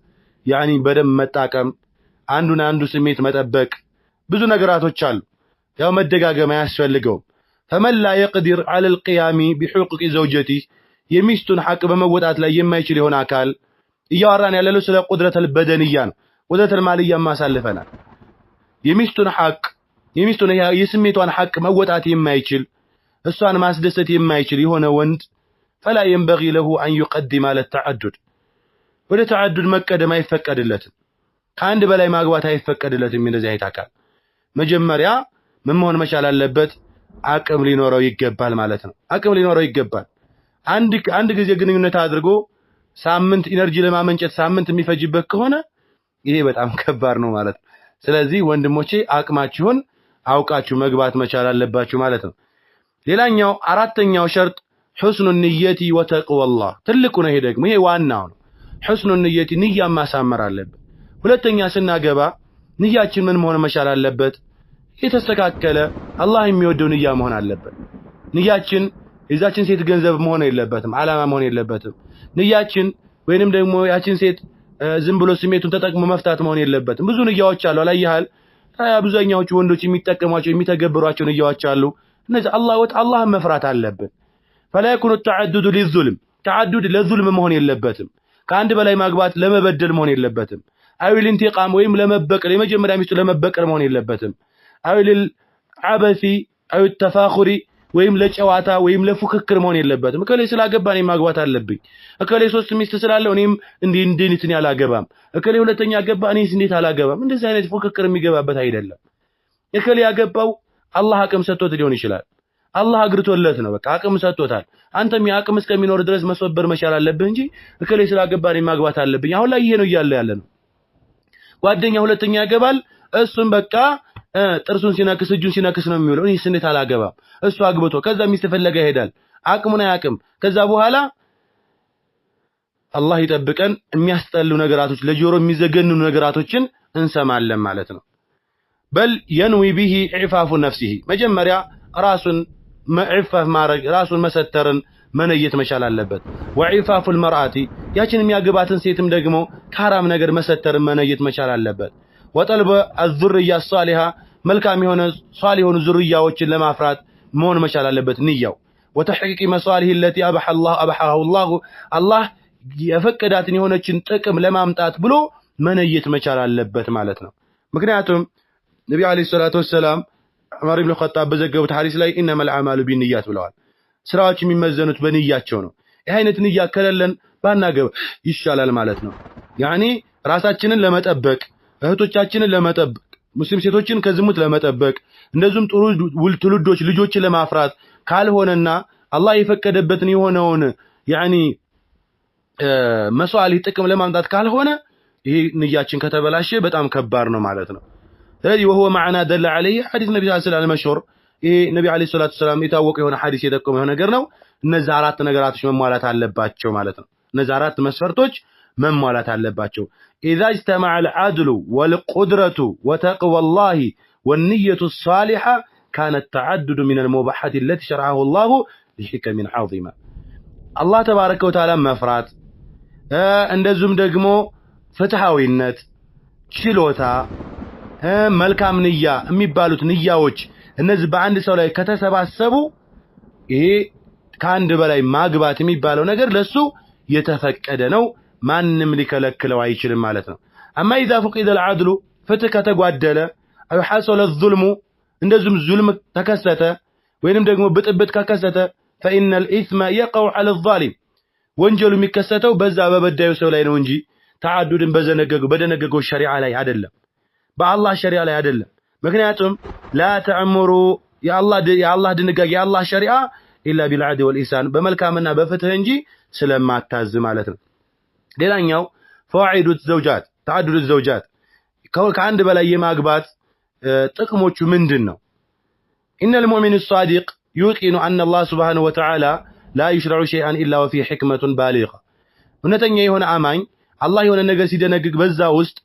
ያኒ በደም መጣቀም አንዱ ስሜት መጠበቅ ብዙ ነገራቶች አሉ ያው መደጋገም ያስፈልገው فمن لا يقدر على القيام بحقوق زوجته የሚስቱን ሐቅ በመወጣት ላይ የማይችል ይሆን አካል እያወራን ያለለው ስለ ቁድረት البدنية ነው ቁድረት المالية ማሳልፈናል የሚስቱን የስሜቷን ሐቅ መወጣት የማይችል እሷን ማስደሰት የማይችል የሆነ ወንድ فلا ينبغي له أن يقدم على التعدد ወደ ተዓዱድ መቀደም አይፈቀድለትም ከአንድ በላይ ማግባት አይፈቀድለትም እንደዚህ አይነት አካል መጀመሪያ ምን መሆን መቻል አለበት አቅም ሊኖረው ይገባል ማለት ነው አቅም ሊኖረው ይገባል አንድ ጊዜ ግንኙነት አድርጎ ሳምንት ኢነርጂ ለማመንጨት ሳምንት የሚፈጅበት ከሆነ ይሄ በጣም ከባድ ነው ማለት ነው ስለዚህ ወንድሞቼ አቅማችሁን አውቃችሁ መግባት መቻል አለባችሁ ማለት ነው ሌላኛው አራተኛው ሸርጥ حسن النية وتقوى الله ትልቁ ነው ይሄ ደግሞ ይሄ ዋናው ነው حسن النية ንያ ማሳመር አለበት ሁለተኛ ስናገባ ንያችን ምን መሆን መቻል አለበት የተስተካከለ አላህ የሚወደው ንያ መሆን አለበት ንያችን የዛችን ሴት ገንዘብ መሆን የለበትም አላማ መሆን የለበትም ንያችን ወይንም ደግሞ ያችን ሴት ዝም ብሎ ስሜቱን ተጠቅሞ መፍታት መሆን የለበትም ብዙ ንያዎች አሉ አላየሃል አብዛኛዎቹ ወንዶች የሚጠቀሟቸው የሚተገብሯቸው ንያዎች አሉ እነዚህ አላህን መፍራት አለበት فلا يكون التعدد للظلم تعدد للظلم መሆን የለበትም ከአንድ በላይ ማግባት ለመበደል መሆን የለበትም አው ለኢንቲቃም ወይም ለመበቀል የመጀመሪያ ሚስቱ ለመበቀል መሆን የለበትም አው ለልዓበሲ አው التفاخر ወይም ለጨዋታ ወይም ለፉክክር መሆን የለበትም እከሌ ስላገባኝ ማግባት አለብኝ እከሌ ሶስት ሚስት ስላለው እኔም እንዴት ያላገባም እከሌ ሁለተኛ አገባ እኔስ እንዴት አላገባም እንደዚህ አይነት ፉክክር የሚገባበት አይደለም እከሌ ያገባው አላህ አቅም ሰጥቶት ሊሆን ይችላል አላህ አግርቶለት ነው በቃ አቅም ሰጥቶታል አንተም ያቅም እስከሚኖር ድረስ መስወበር መቻል አለብህ እንጂ እከሌ ስላገባኝ ማግባት አለብኝ አሁን ላይ ይሄ ነው ያለ ነው ጓደኛ ሁለተኛ ያገባል እሱም በቃ ጥርሱን ሲነክስ እጁን ሲነክስ ነው የሚውለው እኔስ እንዴት አላገባም እሱ አግብቶ ከዛ ሚስት ፈለገ ይሄዳል አቅሙን አያቅም ከዛ በኋላ አላህ ይጠብቀን የሚያስጠሉ ነገራቶች ለጆሮ የሚዘገንኑ ነገራቶችን እንሰማለን ማለት ነው بل ينوي به عفاف نفسه መጀመሪያ ራሱን معفف ማረግ ራሱን መሰተርን መነየት መቻል አለበት وعفاف المرأة ያችን የሚያገባትን ሴትም ደግሞ ከሐራም ነገር መሰተርን መነየት መቻል አለበት وطلب الذرية الصالحة መልካም የሆነ ሷል የሆኑ ዙርያዎችን ለማፍራት መሆን መቻል አለበት ንያው وتحقيق مصالح التي أباحها الله የፈቀዳትን የሆነችን ጥቅም ለማምጣት ብሎ መነየት መቻል አለበት ማለት ነው ምክንያቱም ነብዩ አለይሂ ሰላቱ ወሰለም ዑመር ኢብኑ ኸጣብ በዘገቡት ሐዲስ ላይ ኢነማ الأعمال بالنيات ብለዋል ስራዎች የሚመዘኑት በንያቸው ነው ይሄ አይነት ንያ ከሌለን ባናገባ ይሻላል ማለት ነው ያኒ ራሳችንን ለመጠበቅ እህቶቻችንን ለመጠበቅ ሙስሊም ሴቶችን ከዝሙት ለመጠበቅ እንደዚሁም ጥሩ ትውልዶች ልጆችን ለማፍራት ካልሆነና አላህ የፈቀደበትን የሆነውን ያኒ መስዋዕት ጥቅም ለማምጣት ካልሆነ ይሄ ንያችን ከተበላሸ በጣም ከባድ ነው ማለት ነው ስለዚህ وهو معنا دل عليه حديث النبي صلى الله عليه وسلم المشهور ይሄ ነብዩ አለይሂ ሰላቱ ሰላም የታወቀ የሆነ ሐዲስ የጠቆመ የሆነ ነገር ነው እነዚህ አራት ነገራቶች መሟላት አለባቸው ማለት ነው እነዚህ አራት መስፈርቶች መሟላት አለባቸው اذا اجتمع العدل والقدرة وتقوى الله والنية الصالحة كان التعدد من المباحات التي شرعه الله لحكم عظيمة الله تبارك وتعالى መፍራት እንደዚሁም ደግሞ ፍትሃዊነት ችሎታ መልካም ንያ የሚባሉት ንያዎች እነዚህ በአንድ ሰው ላይ ከተሰባሰቡ ይሄ ከአንድ በላይ ማግባት የሚባለው ነገር ለሱ የተፈቀደ ነው ማንንም ሊከለክለው አይችልም ማለት ነው أما إذا فقد العدل فتك تقعدل أو حصل الظلم اندزم الظلم تكسته وينم دقم بتبت ككسته فإن الإثم يقع على الظالم وانجلو مكسته بزا ببدا يسولين ونجي تعدد بزنقق بدنقق الشريعة عليه عدل بالله الشريعة عليه عدل مكنياتهم لا تعمروا يا الله دنقق يا الله شريعة إلا بالعدل والإحسان بملكامنا بفتح انجي سلما تاز مالتنا ليلانيو فواعد الزوجات تعدد الزوجات كعند بلاي ماغبات ጥቅሞቹ ምንድነው إن المؤمن الصادق يوقن أن الله سبحانه وتعالى لا يشرع شيئا إلا وفيه حكمة بالغة እውነተኛ የሆነ አማኝ አላህ የሆነ ነገር ሲደነግግ በዛ ውስጥ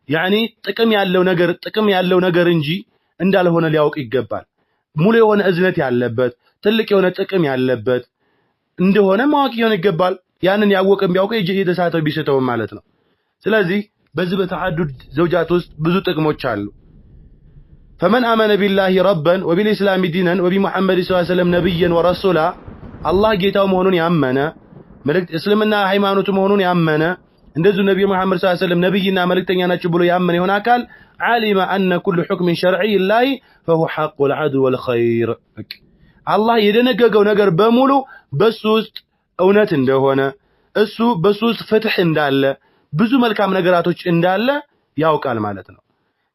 يعني ጥቅም ያለው ነገር እንጂ እንዳልሆነ ሊያውቅ ይገባል ሙሉ የሆነ እዝነት ያለበት ትልቅ የሆነ ጥቅም ያለበት እንደሆነ ማወቅ ይገባል ያንን ያወቀም ቢያውቀ የተሳተው ቢስተው ማለት ነው ስለዚህ በዚህ በተሐዱድ ዘውጃት ውስጥ ብዙ ጥቅሞች አሉ فمن آمن بالله ربا وبالإسلام دينا وبمحمد صلى الله عليه وسلم نبيا ورسولا الله جيتاو مهونون يامنا ملك اسلامنا ሃይማኖቱ መሆኑን ያመነ እንደዚህ ነብዩ መሐመድ ሰለላሁ ዐለይሂ ወሰለም ነብይና መልእክተኛ ናቸው ብሎ ያመነ ይሆን አካል علم أن كل حكم شرعي الله فهو حق العدل والخير الله የደነገገው ነገር በሙሉ በሱ ውስጥ እውነት እንደሆነ እሱ በሱ ውስጥ ፍትህ እንዳለ ብዙ መልካም ነገራቶች እንዳለ ያውቃል ማለት ነው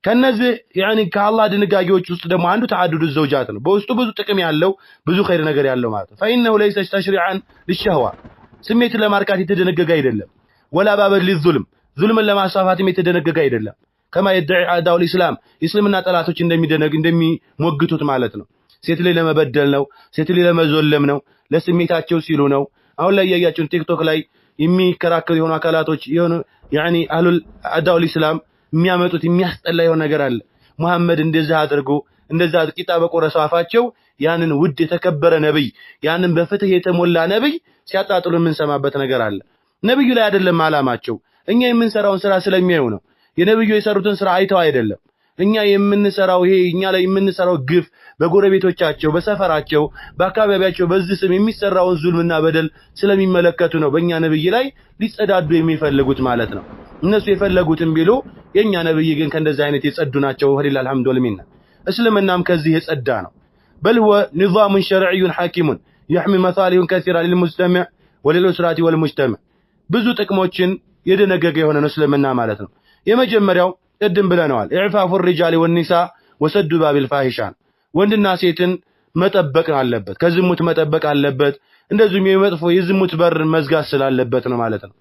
ከነዚህ يعني ከአላህ ድንጋጌዎች ውስጥ ደግሞ አንዱ ተዓዱድ ዘውጃት ነው በውስጡ ብዙ ጥቅም ያለው ብዙ ኸይር ነገር ያለው ማለት ነው فإنه ليس تشريعا للشهوة ስሜት ለማርካት የተደነገገ አይደለም ولا باب للظلم ظلم ለማስፋፋት የተደነገገ አይደለም كما يدعي أعداء الإسلام እስልምና ጠላቶች እንደሚሞግቱት ማለት ነው ሴት ላይ ለመበደል ነው ሴት ላይ ለመዘለም ነው ለስሜታቸው ሲሉ ነው አሁን ላይ ያያችሁን ቲክቶክ ላይ የሚከራከሩ የሆኑ አካላቶች የሆኑ يعني اهل أعداء الإسلام የሚያመጡት የሚያስጠላ የሆነ ነገር አለ መሐመድ እንደዛ አድርጎ እንደዛ ቂጣ በቆረሰው አፋቸው ያንን ውድ የተከበረ ነብይ ያንን በፍትህ የተሞላ ነብይ ሲያጣጥሉ ምን ሰማበት ነገር አለ ነብዩ ላይ አይደለም አላማቸው እኛ የምንሰራውን ስራ ስለሚያዩ ነው የነብዩ የሰሩትን ስራ አይተው አይደለም እኛ የምንሰራው ይሄ እኛ ላይ የምንሰራው ግፍ በጎረቤቶቻቸው በሰፈራቸው በአካባቢያቸው በዚህ ስም የሚሰራውን ዙልምና በደል ስለሚመለከቱ ነው በእኛ ነብይ ላይ ሊጸዳዱ የሚፈልጉት ማለት ነው እነሱ የፈለጉትን ቢሉ የኛ ነብይ ግን ከእንደዚህ አይነት የጸዱ ናቸው ወሊላሂ አልሐምዱ ወልሚና እስልምናም ከዚህ የጸዳ ነው بل هو نظام شرعي حاكم يحمي مصالح كثيرة للمجتمع وللأسرة والمجتمع ብዙ ጥቅሞችን የደነገገ የሆነ ነው እስልምና ማለት ነው የመጀመሪያው ቅድም ብለናል ኢዕፋፉ الرجال والنساء وسد باب الفاحشة ወንድና ሴትን መጠበቅ አለበት ከዝሙት መጠበቅ አለበት እንደዚሁም የመጥፎ የዝሙት በር መዝጋት ስላለበት ነው ማለት ነው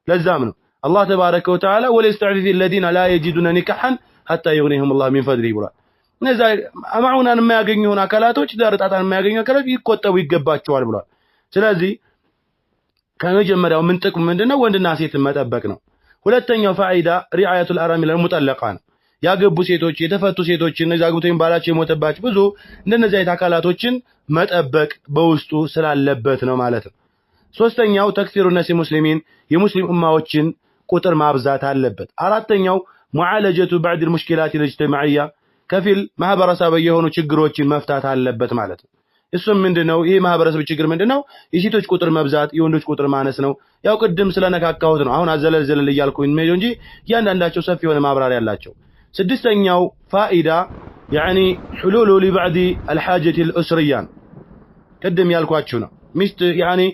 ለዛም ነው الله تبارك وتعالى وليستعفف الذين لا يجدون نكاحا حتى يغنيهم الله من فضله ብሏል እነዛ አማኡናን የማያገኙን አካላቶች ዳርጣታን የማያገኙ አካላት ይቆጠቡ ይገባቸዋል ብሏል ስለዚህ ከመጀመሪያው ምን ጥቅም ምንድነው ወንድና ሴትን መጠበቅ ነው ሁለተኛው ፋይዳ ሪዓያቱል አራሚል ሙጠለቃን ያገቡ ሴቶች የተፈቱ ሴቶች እነዛ አግብተው ባላቸው የሞተባቸው ብዙ እንደነዚህ አይነት አካላቶችን መጠበቅ በውስጡ ስላለበት ነው ማለት ነው ሶስተኛው ተክሲሩ ነሲ ሙስሊሚን የሙስሊም ኡማዎችን ቁጥር ማብዛት አለበት አራተኛው ሙዓለጀቱ بعد المشكلات الاجتماعيه ከፊል ማህበረሰባዊ የሆኑ ችግሮችን መፍታት አለበት ማለት ነው እሱም ምንድነው ይሄ ማህበረሰብ ችግር ምንድነው የሴቶች ቁጥር መብዛት የወንዶች ቁጥር ማነስ ነው ያው ቅድም ስለነካካሁት ነው አሁን አዘለዘለ ይያልኩኝ ነው እንጂ ያንዳንዳቸው ሰፊ የሆነ ማብራሪያ ያላቸው ስድስተኛው ፋኢዳ يعني حلول لبعض الحاجه الاسريه ቅድም ያልኳችሁ ነው ሚስት يعني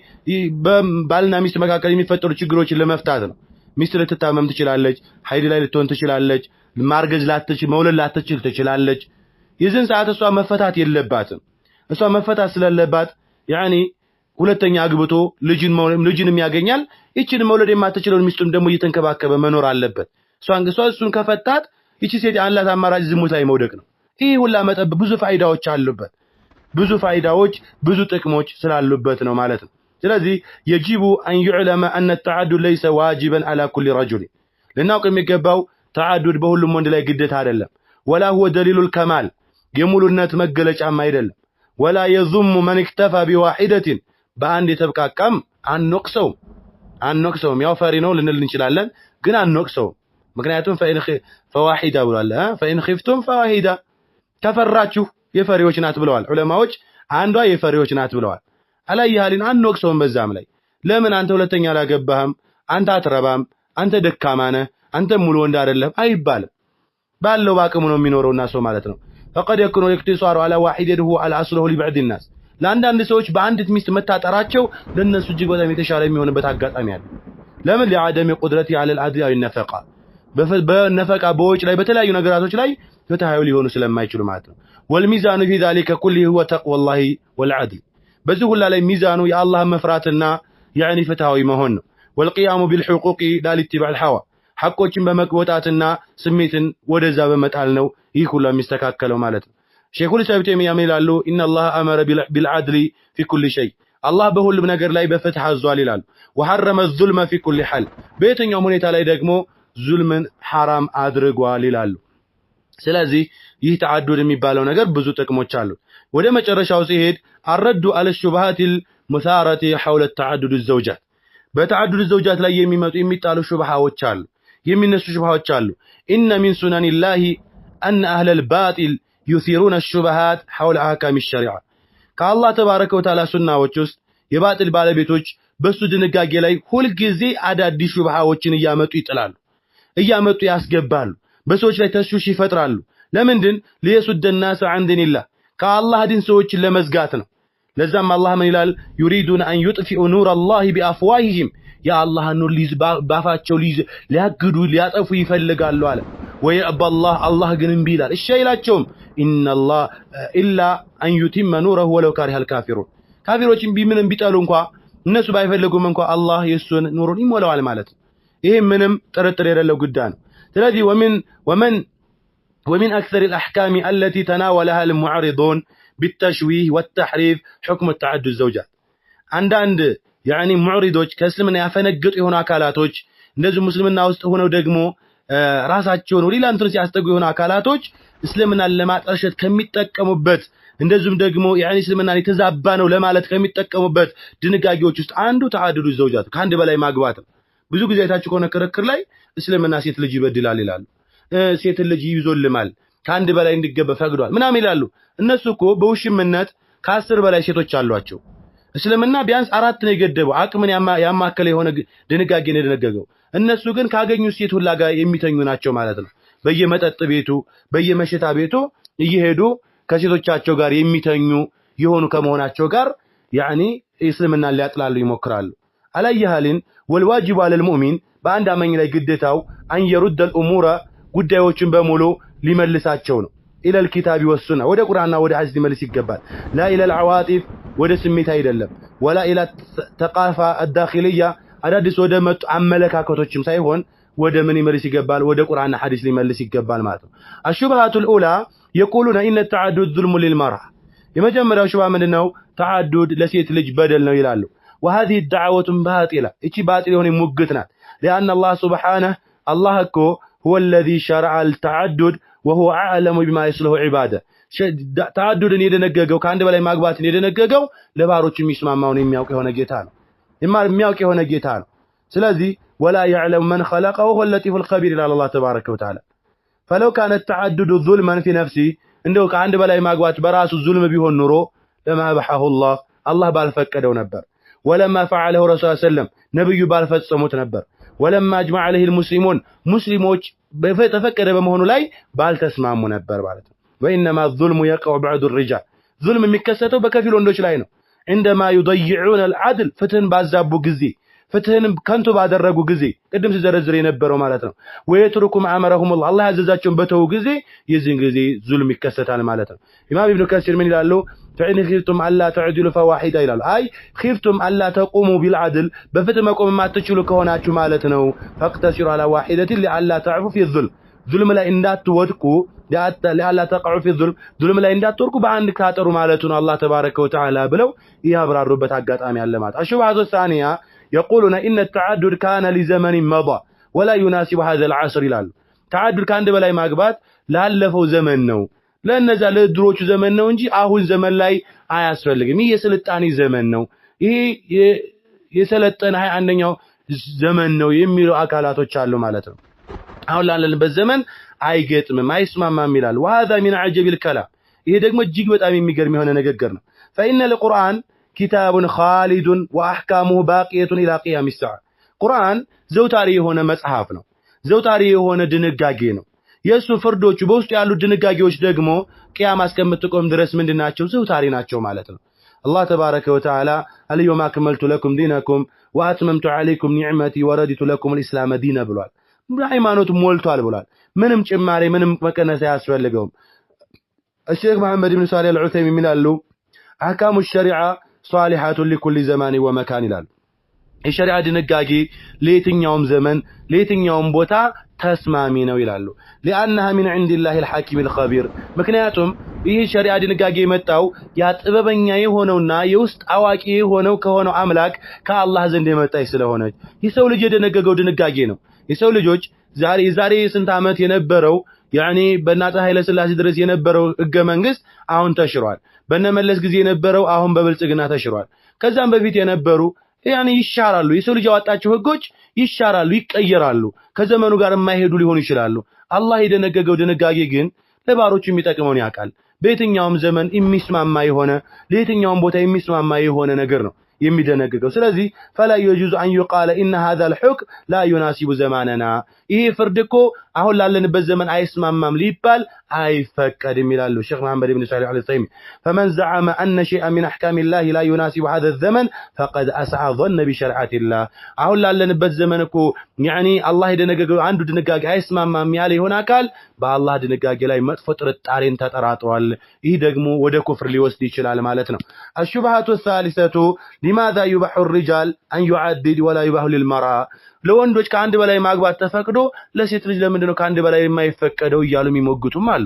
ባልና ሚስት መካከል የሚፈጠሩ ችግሮችን ለመፍታት ነው ሚስት ልትታመም ትችላለች ሀይድ ላይ ልትሆን ትችላለች ማርገዝ ላትችል መውለድ ላትችል ትችላለች የዚህን ሰዓት እሷ መፈታት የለባትም እሷ መፈታት ስለለባት يعني ሁለተኛ አግብቶ ልጅንም ያገኛል እቺን መውለድ የማትችለው ሚስቱም ደግሞ እየተንከባከበ መኖር አለበት እሱን ከፈታት እቺ ሴት አላት አማራጭ ዝሙት ላይ መውደቅ ነው ይሄ ሁላ መጠብ ብዙ ፋይዳዎች አሉበት ብዙ ፋይዳዎች ብዙ ጥቅሞች ስላሉበት ነው ማለት ነው ስለዚህ يجب ان يعلم ان التعدد ليس واجبا على كل رجل لناውቅ የሚገባው تعدد በሁሉም ወንድ ላይ ግዴታ አይደለም ولا هو دليل الكمال የሙሉነት መገለጫም አይደለም ولا يضم من اكتفى بواحده በአንድ የተብቃቃም አንወቅሰውም ያው ፈሪ ነው ልንል እንችላለን ግን አንወቅሰውም ምክንያቱም فواحده ብሏል فإن خفتم فواحده ተፈራችሁ የፈሪዎች ናት ብለዋል ዑለማዎች አንዷ የፈሪዎች ናት ብለዋል አላየሃልን አንወቅሰውም በዛም ላይ ለምን አንተ ሁለተኛ አላገባህም አንተ አትረባም አንተ ደካማ ነህ አንተም ሙሉ ወንድ አይደለም አይባልም ባለው ባቅሙ ነው የሚኖረውና ሰው ማለት ነው فقد يكون الاقتصار على واحده على اصله لبعض الناس ለአንዳንድ ሰዎች በአንዲት ሚስት መታጠራቸው ለነሱ እጅግ በጣም የተሻለ የሚሆንበት አጋጣሚ አለ ለምን لعدم قدرتي على العدل او النفقه በነፈቃ በወጭ ላይ በተለያዩ ነገራቶች ላይ ፍትሃዊ ሊሆኑ ስለማይችሉ ማለት ነው والميزان في ذلك كله هو تقوى الله والعدل በዚህ ሁላ ላይ ሚዛኑ የአላህ መፍራትና يعني ፍትሃዊ መሆን ነው والقيام بالحقوق لا لاتباع الهوى ሐቆችን በመቅወጣትና ስሜትን ወደዛ በመጣል ነው ይህ ሁሉ የሚስተካከለው ማለት ነው ሼኹል ኢስላም ይላሉ ان الله امر بالعدل في كل شيء الله በሁሉም ነገር ላይ በፍትህ አዟል ይላሉ وحرم الظلم في كل حال በየትኛው ሁኔታ ላይ ደግሞ ዙልምን حرام አድርጓል ይላሉ ስለዚህ ይህ ተዓዱድ የሚባለው ነገር ብዙ ጥቅሞች አሉት ወደ መጨረሻው ሲሄድ አረዱ على الشبهات المثارة حول التعدد الزوجات በተዓዱድ الزوجات ላይ የሚጣሉ ሹብሃዎች አሉ የሚነሱ ሹብሃዎች አሉ ان من سنن الله ان اهل الباطل يثيرون الشبهات حول احكام الشريعه ከአላህ ተባረከ ወተዓላ ሱናዎች ውስጥ የባጢል ባለቤቶች በሱ ድንጋጌ ላይ ሁሉ ጊዜ አዳዲስ ሹብሃዎችን ያመጡ ይጥላሉ ያመጡ ያስገባሉ በሰዎች ላይ ተሽሽ ይፈጥራሉ ለምንድን ለየሱድ الناس عن دين الله ከአላህ ዲን ሰዎችን ለመዝጋት ነው ለዛም አላህ ምን ይላል يريدون ان يطفئوا نور الله بافواههم يا الله نور ባፋቸው ሊያግዱ ሊያጠፉ ይፈልጋሉ አለ ويأبى الله ግን እንቢ ይላል እሺ አይላቸውም ان الله الا ان يتم نوره ولو كره الكافرون ካፊሮችን ቢምንም ቢጠሉ እንኳን እነሱ ባይፈልጉም እንኳን አላህ የሱን ኑሩን ይሞላዋል ማለት ይሄ ምንም ጥርጥር የሌለው ጉዳይ ነው ስለዚህ ومن أكثر الأحكام التي تناولها المعارضون بالتشويه والتحريف حكم التعدد الزوجات عند يعني معرضوች ከእስልምና ያፈነገጡ የሆነ አካላቶች እንደዚህ ሙስሊምና ውስጥ ሆነው ደግሞ ራሳቸውን ወዲላ እንትን ሲያስጠጉ የሆነ አካላቶች እስልምናን ለማጠልሸት ከሚጠቀሙበት እንደዚህም ደግሞ يعني እስልምናን የተዛባ ነው ለማለት ከሚጠቀሙበት ድንጋጌዎች ውስጥ አንዱ ተዓዱድ ዘውጃት ከአንድ በላይ ማግባት ነው ብዙ ጊዜ ታችሁ ከሆነ ክርክር ላይ እስልምና ሴት ልጅ ይበድላል ይላሉ ሴት ልጅ ይዞልማል ከአንድ በላይ እንዲገባ ፈቅዷል ምናምን ይላሉ እነሱ እኮ በውሽምነት ከ10 በላይ ሴቶች አሏቸው እስልምና ቢያንስ 4 ነው የገደበው አቅምን ያማከለ የሆነ ድንጋጌ ነው የደነገገው እነሱ ግን ካገኙ ሴት ሁላ ጋር የሚተኙ ናቸው ማለት ነው በየመጠጥ ቤቱ በየመሽታ ቤቱ እየሄዱ ከሴቶቻቸው ጋር የሚተኙ የሆኑ ከመሆናቸው ጋር يعني እስልምና ሊያጥላሉ ይሞክራሉ አላየሃልን والواجب على المؤمن በአንድ አማኝ ላይ ግዴታው አን يرد الامور ጉዳዮችን በሙሉ ሊመልሳቸው ነው الى الكتاب والسنه ወደ ቁርአንና ወደ ሐዲስ ሊመልስ ይገባል لا الى العواطف ወደ ስሜት አይደለም ولا الى الثقافه الداخليه አዳዲስ ወደ መጡ አመለካከቶችም ሳይሆን ወደ ምን ይመልስ ይገባል ወደ ቁርአንና ሐዲስ ሊመልስ ይገባል ማለት ነው الشبهات الاولى يقولون ان التعدد ظلم للمرأة የመጀመሪያው ሹብሃ ምንድነው ተዓዱድ ለሴት ልጅ በደል ነው ይላሉ وهذه الدعوه باطله እቺ ባጢል የሆነ ሙግት ናት لان الله سبحانه الله እኮ هو الذي شرع التعدد وهو اعلم بما يصلح عباده ተዓዱድን የደነገገው ከአንድ በላይ ማግባትን የደነገገው ለባሮቹ የሚስማማውን የሚያውቅ የሆነ ጌታ ነው የሚያውቅ የሆነ ጌታ ነው ስለዚህ ولا يعلم من خلقه وهو اللطيف الخبير الى الله تبارك وتعالى فلو كان التعدد ظلما في نفسه እንደው ከአንድ በላይ ማግባት በራሱ ዙልም ቢሆን ኑሮ لما بحه الله ባልፈቀደው ነበር ولما فعله رسول الله صلى الله عليه وسلم ነብዩ ባልፈጸሙት ነበር ولما اجمع عليه المسلمون ሙስሊሞች በተፈቀደ በመሆኑ ላይ ባልተስማሙ ነበር ማለት ነው وانما الظلم يقع بعض الرجال ظلم የሚከሰተው በከፊል ወንዶች ላይ ነው عندما يضيعون العدل ፍትህን ባዛቡ ጊዜ ፍትህን ከንቱ ባደረጉ ጊዜ ቅድም ሲዘረዝር የነበረው ማለት ነው ወይትሩኩም አመረሁም الله ያዘዛቸውን በተው ጊዜ የዚህን ጊዜ ዙልም ይከሰታል ማለት ነው ኢማም ኢብኑ ከሲር ምን ይላሉ فإن خفتم ألا تعدلوا فواحدة ይላሉ አይ خفتم ألا تقوموا بالعدل በፍትህ መቆም ማትችሉ ከሆናችሁ ማለት ነው فاقتصروا على واحدة لألا تعفوا في الظلم ظلم ላይ እንዳትወድቁ لألا تقعوا في الظلم ظلم ላይ እንዳትወድቁ በአንድ ካጠሩ ማለት ነው الله تبارك وتعالى ብለው ያብራሩበት አጋጣሚ አለ ማለት الشبهة الثانية يقولون إن التعدد كان لزمن مضى ولا يناسب هذا العصر ይላሉ ተዓዱድ ከአንድ በላይ ማግባት ላለፈው ዘመን ነው ለነዛ ለድሮቹ ዘመን ነው እንጂ አሁን ዘመን ላይ አያስፈልግም ይሄ የስልጣኔ ዘመን ነው ይሄ የሰለጠነ 21ኛው ዘመን ነው የሚሉ አካላቶች አሉ ማለት ነው አሁን ላለንበት ዘመን አይገጥምም አይስማማም ይላል وهذا من عجب الكلام ይሄ ደግሞ እጅግ በጣም የሚገርም የሆነ ንግግር ነው فإن القرآن كتاب خالد واحكامه باقيه الى قيام الساعه ቁርአን ዘውታሪ የሆነ መጽሐፍ ነው ዘውታሪ የሆነ ድንጋጌ ነው የሱ ፍርዶቹ በውስጡ ያሉ ድንጋጌዎች ደግሞ ቂያማ እስከምትቆም ድረስ ምንድናቸው ዘውታሪ ናቸው ማለት ነው الله تبارك وتعالى اليوم أكملت لكم دينكم وأتممت عليكم نعمتي ورديت لكم الإسلام دينا ብሏል ሃይማኖት ሞልቷል ብሏል ምንም ጭማሪ ምንም መቀነስ ያስፈልገውም الشيخ محمد بن صالح العثيمين ይላሉ أحكام الشريعة صالحة لكل زمان ومكان ይላሉ የሸሪዓ ድንጋጌ ለየትኛውም ዘመን ለየትኛውም ቦታ ተስማሚ ነው ይላሉ لأنها من عند الله الحكيم الخبير ምክንያቱም ይህ ሸሪዓ ድንጋጌ የመጣው ያ ጥበበኛ የሆነውና የውስጥ አዋቂ የሆነው ከሆነው አምላክ ከአላህ ዘንድ የመጣይ ስለሆነ የሰው ልጅ የደነገገው ድንጋጌ ነው የሰው ልጆች ዛሬ ስንት ዓመት የነበረው ያኒ በእናተ ኃይለ ሥላሴ ድረስ የነበረው ህገ መንግስት አሁን ተሽሯል በነመለስ ጊዜ የነበረው አሁን በብልጽግና ተሽሯል ከዛም በፊት የነበሩ ያኒ ይሻራሉ የሰው ልጅ ያወጣቸው ህጎች ይሻራሉ ይቀየራሉ ከዘመኑ ጋር የማይሄዱ ሊሆኑ ይችላሉ አላህ የደነገገው ድንጋጌ ግን ለባሮቹ የሚጠቅመውን ያውቃል በየትኛውም ዘመን የሚስማማ የሆነ ለየትኛውም ቦታ የሚስማማ የሆነ ነገር ነው የሚደነገገው ስለዚህ فلا يجوز ان يقال ان هذا الحكم لا يناسب زماننا ይሄ ፍርድ እኮ አሁን ላለንበት ዘመን አይስማማም ሊባል አይፈቀድም ይላሉ ሼክ መሐመድ ኢብኑ ሷሊህ አል-ዑሰይሚን فمن زعم ان شيئا من احكام الله لا يناسب هذا الزمن فقد اساء ظن بشريعه الله አሁን ላለንበት ዘመን እኮ يعني الله የደነገገው አንዱ ድንጋጌ አይስማማም ያለ ይሆን አካል በአላህ ድንጋጌ ላይ መጥፎ ጥርጣሬን ተጠራጥሯል ይህ ደግሞ ወደ ኩፍር ሊወስድ ይችላል ማለት ነው الشبهة الثالثة لماذا يباح الرجال ان يعدد ولا يباح للمرأة ለወንዶች ከአንድ በላይ ማግባት ተፈቅዶ ለሴት ልጅ ለምንድነው ከአንድ በላይ የማይፈቀደው ይያሉ የሚሞግቱም አሉ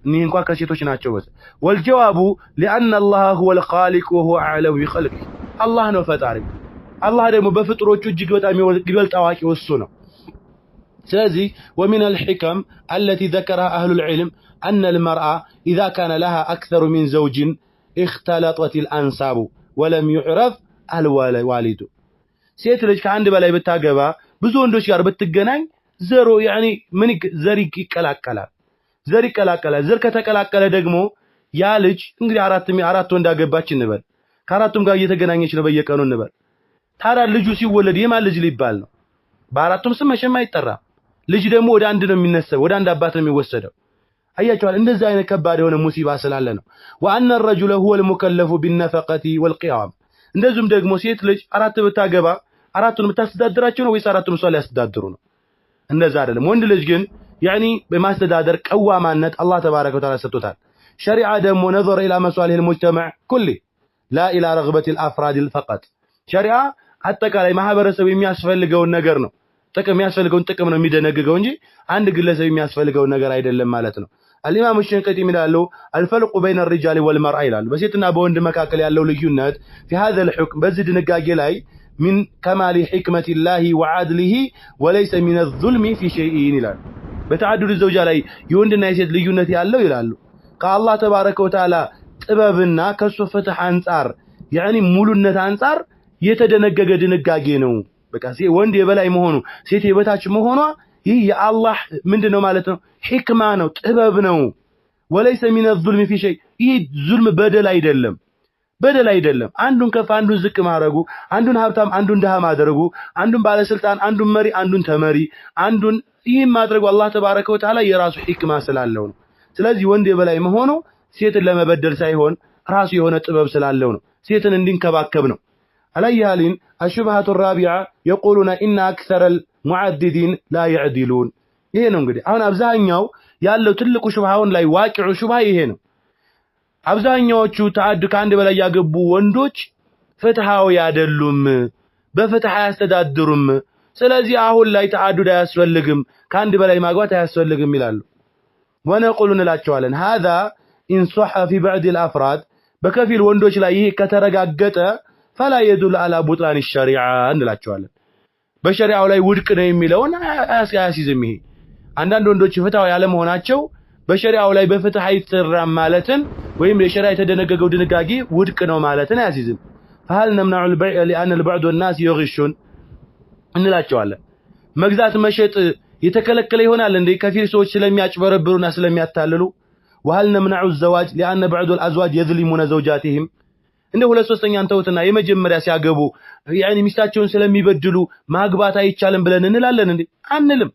እነዚህ እንኳን ከሴቶች ናቸው በስ والجواب لان الله هو الخالق وهو اعلم بخلقه الله ነው ፈጣሪ አላህ ደግሞ በፍጥሮቹ እጅግ በጣም ይበልጥ አዋቂ እሱ ነው ስለዚህ ومن الحكم التي ذكرها اهل العلم ان المرأة اذا كان لها اكثر من زوج اختلطت الانساب ولم يعرف الوالد ሴት ልጅ ከአንድ በላይ ብታገባ ብዙ ወንዶች ጋር ብትገናኝ ዘሮ ያኒ ምን ዘር ይቀላቀላል ዘር ከተቀላቀለ ደግሞ ያ ልጅ እንግዲህ አራት ወንድ አገባች እንበል ከአራቱም ጋር እየተገናኘች ነው በየቀኑ እንበል ታዲያ ልጁ ሲወለድ የማን ልጅ ሊባል ነው በአራቱም ስም መቼም አይጠራም ልጅ ደግሞ ወደ አንድ ነው የሚነሰው ወደ አንድ አባት ነው የሚወሰደው አያችኋል እንደዛ አይነት ከባድ የሆነ ሙሲባ ስላለ ነው وان الرجل هو المكلف بالنفقه والقيام እንደዚሁም ደግሞ ሴት ልጅ አራት ብታገባ አራቱን የምታስተዳድራቸው ነው ወይስ አራቱን ሰው ሊያስተዳድሩ ነው እንደዛ አይደለም ወንድ ልጅ ግን يعني በማስተዳደር ቀዋማነት አላህ ተባረከ ወተዓላ ሰጥቶታል ሸሪዓ ደግሞ نظر الى مصالح المجتمع كله لا الى رغبه الافراد فقط ሸሪዓ አጠቃላይ ማህበረሰብ የሚያስፈልገውን ነገር ነው የሚያስፈልገውን ጥቅም ነው የሚደነግገው እንጂ አንድ ግለሰብ የሚያስፈልገውን ነገር አይደለም ማለት ነው الامام الشنقيطي ይላሉ الفرق بين الرجال والمرأة ይላሉ በሴትና በወንድ መካከል ያለው ልዩነት في هذا الحكم በዚህ ድንጋጌ ላይ من كمال حكمة الله وعدله وليس من الظلم في شيء ይላሉ በተዓዱድ ዘውጃ ላይ የወንድና የሴት ልዩነት ያለው ይላሉ ከአላህ ተባረከ ወተዓላ ጥበብና ከሱ ፍትህ አንፃር يعني ሙሉነት አንፃር የተደነገገ ድንጋጌ ነው በቃ ወንድ የበላይ መሆኑ ሴት የበታች መሆኗ ይህ የአላህ ምንድነው ማለት ነው ህክማ ነው ጥበብ ነው وليس من الظلم في شيء ይህ ዙልም በደል አይደለም አንዱን ከፍ አንዱን ዝቅ ማድረጉ አንዱን ሀብታም አንዱን ደሃ ማድረጉ አንዱን ባለስልጣን አንዱን መሪ አንዱን ተመሪ አንዱን ይህ ማድረጉ አላህ ተባረከ ወተዓላ የራሱ ህክማ ስላለው ነው ስለዚህ ወንድ የበላይ መሆኑ ሴትን ለመበደል ሳይሆን ራሱ የሆነ ጥበብ ስላለው ነው ሴትን እንዲንከባከብ ነው አላየሃሊን الشبهة الرابعة يقولون إن أكثر المعددين لا يعدلون ይሄ ነው እንግዲህ አሁን አብዛኛው ያለው ትልቁ ሹብሃውን ላይ ዋቂዑ ሹብሃ ይሄ ነው አብዛኛዎቹ ተዓድ ከአንድ በላይ ያገቡ ወንዶች ፍትሃዊ አይደሉም በፍትህ አያስተዳድሩም ስለዚህ አሁን ላይ ተዓዱድ አያስፈልግም ከአንድ በላይ ማግባት አያስፈልግም ይላሉ ወነቁሉ እንላቸዋለን هذا إن صح في بعض الأفراد በከፊል ወንዶች ላይ ይሄ ከተረጋገጠ فلا يدل على بطلان الشريعة እንላቸዋለን በሸሪዓው ላይ ውድቅ ነው የሚለውን አያስይዝም ይሄ አንዳንድ ወንዶች ፍትሃዊ ያለ መሆናቸው በሸሪዓው ላይ በፍትህ አይተራም ማለትን ወይም ለሸሪዓ የተደነገገው ድንጋጌ ውድቅ ነው ማለትን አያስይዝም فهل نمنع البيع لأن البعض الناس يغشون እንላቸዋለን መግዛት መሸጥ የተከለከለ ይሆናል እንዴ ከፊል ሰዎች ስለሚያጭበረብሩና ስለሚያታልሉ وهل نمنع الزواج لأن بعض الأزواج يظلمون زوجاتهم እንደ ሁለት ሶስተኛን ተውትና የመጀመሪያ ሲያገቡ ያኒ ሚስታቸውን ስለሚበድሉ ማግባት አይቻልም ብለን እንላለን እንዴ? አንልም።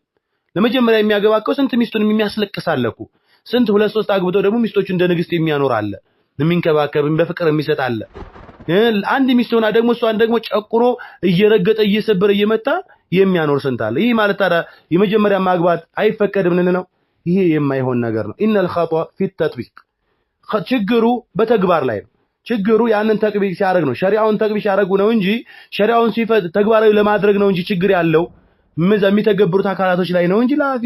ለመጀመሪያ የሚያገባከው ስንት ሚስቱን የሚያስለቅሳለኩ ስንት ሁለት ሶስት አግብተው ደግሞ ሚስቶቹ እንደ ንግስት የሚያኖር አለ የሚንከባከብ በፍቅር የሚሰጥ አለ። አንድ ሚስቱና ደግሞ እሷን ደግሞ ጨቁሮ እየረገጠ እየሰበረ እየመታ የሚያኖር ስንት አለ። ይሄ ማለት ታዲያ የመጀመሪያ ማግባት አይፈቀድም ነው? ይሄ የማይሆን ነገር ነው። ኢነል ኸጣ ፊ ተጥቢቅ ችግሩ በተግባር ላይ ነው። ችግሩ ያንን ተጥቢቅ ሲያደርግ ነው። ሸሪዓውን ተጥቢቅ ሲያደርጉ ነው እንጂ ሸሪዓውን ሲፈት ተግባራዊ ለማድረግ ነው እንጂ ችግር ያለው የሚተገብሩት አካላቶች ላይ ነው እንጂ ላፊ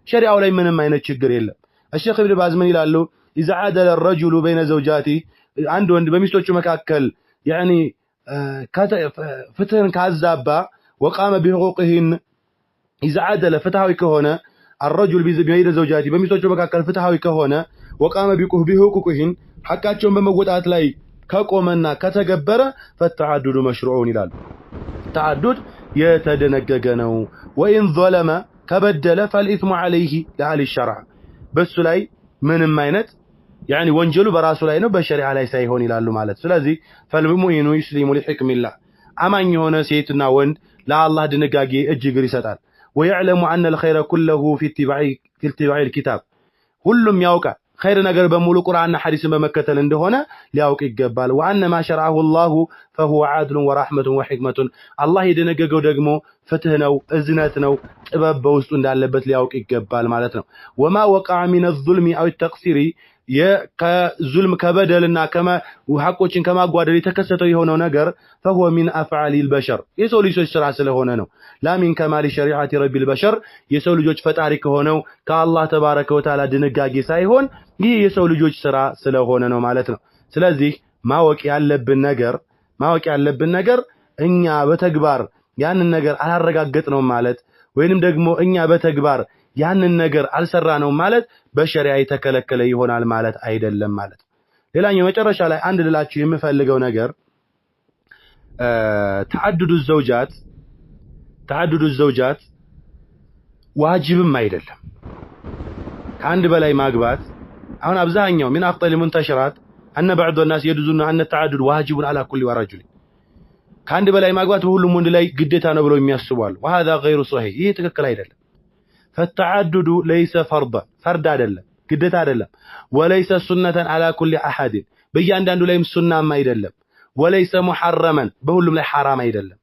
ሸሪዓው ላይ ምንም አይነት ችግር የለም። الشيخ ابن باز من ይላሉ اذا عدل الرجل بين زوجاته አንድ ወንድ በሚስቶቹ መካከል يعني ፍትህን ካዛባ وقام بحقوقهن اذا عدل ፍትሃዊ ከሆነ الرجل بين زوجاته በሚስቶቹ መካከል ፍትሃዊ ከሆነ وقام بحقوقهن ሐቃቸውን በመወጣት ላይ ከቆመና ከተገበረ فالتعدد مشروع ይላሉ። تعدد የተደነገገ ነው። وإن ظلم ከበደለ فالإثم عليه لأهل الشرع በሱ ላይ ምንም አይነት يعني ወንጀሉ በራሱ ላይ ነው በሸሪዓ ላይ ሳይሆን ይላሉ ማለት። ስለዚህ فالمؤمن يسلم لحكم الله አማኝ የሆነ ሴትና ወንድ ለአላህ ድንጋጌ እጅግር ይሰጣል። ويعلم أن الخير كله في اتباع الكتاب ሁሉም ያውቃል خير ነገር በሙሉ ቁርአንና ሐዲስን በመከተል እንደሆነ ሊያውቅ ይገባል። وأن ما شرعه الله فهو عدل ورحمة وحكمة الله የደነገገው ደግሞ ፍትህ ነው እዝነት ነው ጥበብ በውስጡ እንዳለበት ሊያውቅ ይገባል ማለት ነው። وما وقع من الظلم أو التقصير ከዙልም ከበደልና ሐቆችን ከማጓደል የተከሰተው የሆነው ነገር فهو من أفعال البشر የሰው ልጆች ስራ ስለሆነ ነው። لا من كمال شريعة رب البشر የሰው ልጆች ፈጣሪ ከሆነው ከአላህ ተባረከ ወተዓላ ድንጋጌ ሳይሆን ይህ የሰው ልጆች ስራ ስለሆነ ነው ማለት ነው። ስለዚህ ማወቅ ያለብን ነገር እኛ በተግባር ያንን ነገር አላረጋገጥነው ማለት ወይንም ደግሞ እኛ በተግባር ያንን ነገር አልሰራነው ማለት በሸሪዓ የተከለከለ ይሆናል ማለት አይደለም ማለት። ሌላኛው መጨረሻ ላይ አንድ ልላችሁ የምፈልገው ነገር ተዓዱዱ ዘውጃት ዋጅብም አይደለም። ከአንድ በላይ ማግባት አሁን አብዛኛው من أخطر المنتشرات أن بعض الناس يجوزون أن التعدد واجب على كل رجل ከአንድ በላይ ማግባት በሁሉም ወንድ ላይ ግዴታ ነው ብለው የሚያስቡ አሉ። وهذا غير صحيح ይሄ ትክክል አይደለም። فالتعدد ليس فرضا فرض አይደለም ግዴታ አይደለም። وليس سنة على كل أحد በእያንዳንዱ ላይም ሱናም አይደለም። وليس محرما በሁሉም ላይ حرام አይደለም።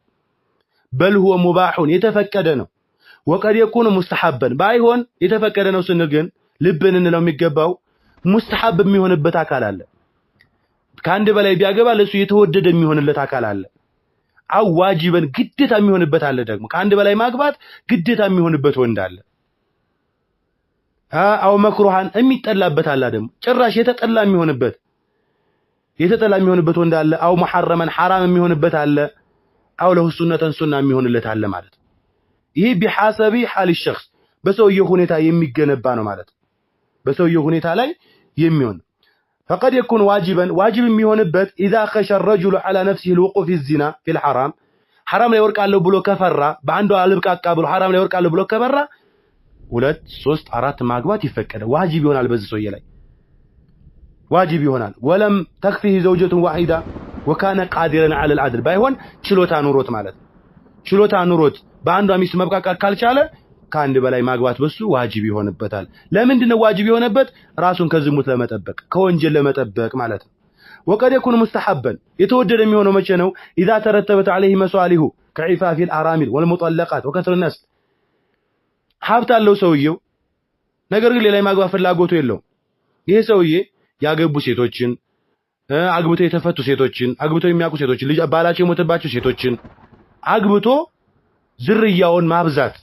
بل هو مباح የተፈቀደ ነው። وقد يكون مستحبا ባይሆን የተፈቀደ ነው ስንል ግን ልብን እንለው የሚገባው ሙስተሐብ የሚሆንበት አካል አለ። ከአንድ በላይ ቢያገባ ለሱ የተወደደ የሚሆንለት አካል አለ። አው ዋጅበን ግዴታ የሚሆንበት አለ። ደግሞ ከአንድ በላይ ማግባት ግዴታ የሚሆንበት ወንድ አለ። አው መክሩሃን የሚጠላበት አለ። ደግሞ ጭራሽ የተጠላ የሚሆንበት ወንድ አለ። አው መሐረመን حرام የሚሆንበት አለ። አው ለሁ ሱና የሚሆንለት አለ ማለት። ይሄ بحسب حال الشخص በሰውየው ሁኔታ የሚገነባ ነው ማለት። በሰውየው ሁኔታ ላይ የሚሆን فقد يكون واجب የሚሆንበት اذا خشى الرجل على نفسه الوقوع في الزنا في الحرام حرام ላይ ወርቃለሁ ብሎ ከፈራ በአንዱ አልብቃቃ ብሎ حرام ላይ ወርቃለሁ ብሎ ከፈራ 2 3 4 ማግባት ይፈቀዳል። ዋጅብ ይሆናል በዚህ ሰውዬ ላይ ዋጅብ ይሆናል። ولم تكفيه زوجة واحدة وكان قادرا على العدل ባይሆን ችሎታ ኑሮት ማለት ችሎታ ኑሮት በአንዱ ሚስት መብቃቃት ካልቻለ ከአንድ በላይ ማግባት በሱ ዋጅብ ይሆንበታል። ለምንድን ነው ዋጅብ የሆነበት? ራሱን ከዝሙት ለመጠበቅ ከወንጀል ለመጠበቅ ማለት ነው። وقد يكون مستحبا የተወደደ የሚሆነው መቼ ነው? اذا ترتبت عليه مصالح كعفاف الارامل والمطلقات وكثر الناس ሀብት አለው ሰውየው ነገር ግን ሌላ ማግባት ፍላጎቱ የለውም። ይሄ ሰውዬ ያገቡ ሴቶችን አግብቶ የተፈቱ ሴቶችን አግብቶ የሚያውቁ ሴቶችን ልጅ ባላቸው የሞተባቸው ሴቶችን አግብቶ ዝርያውን ማብዛት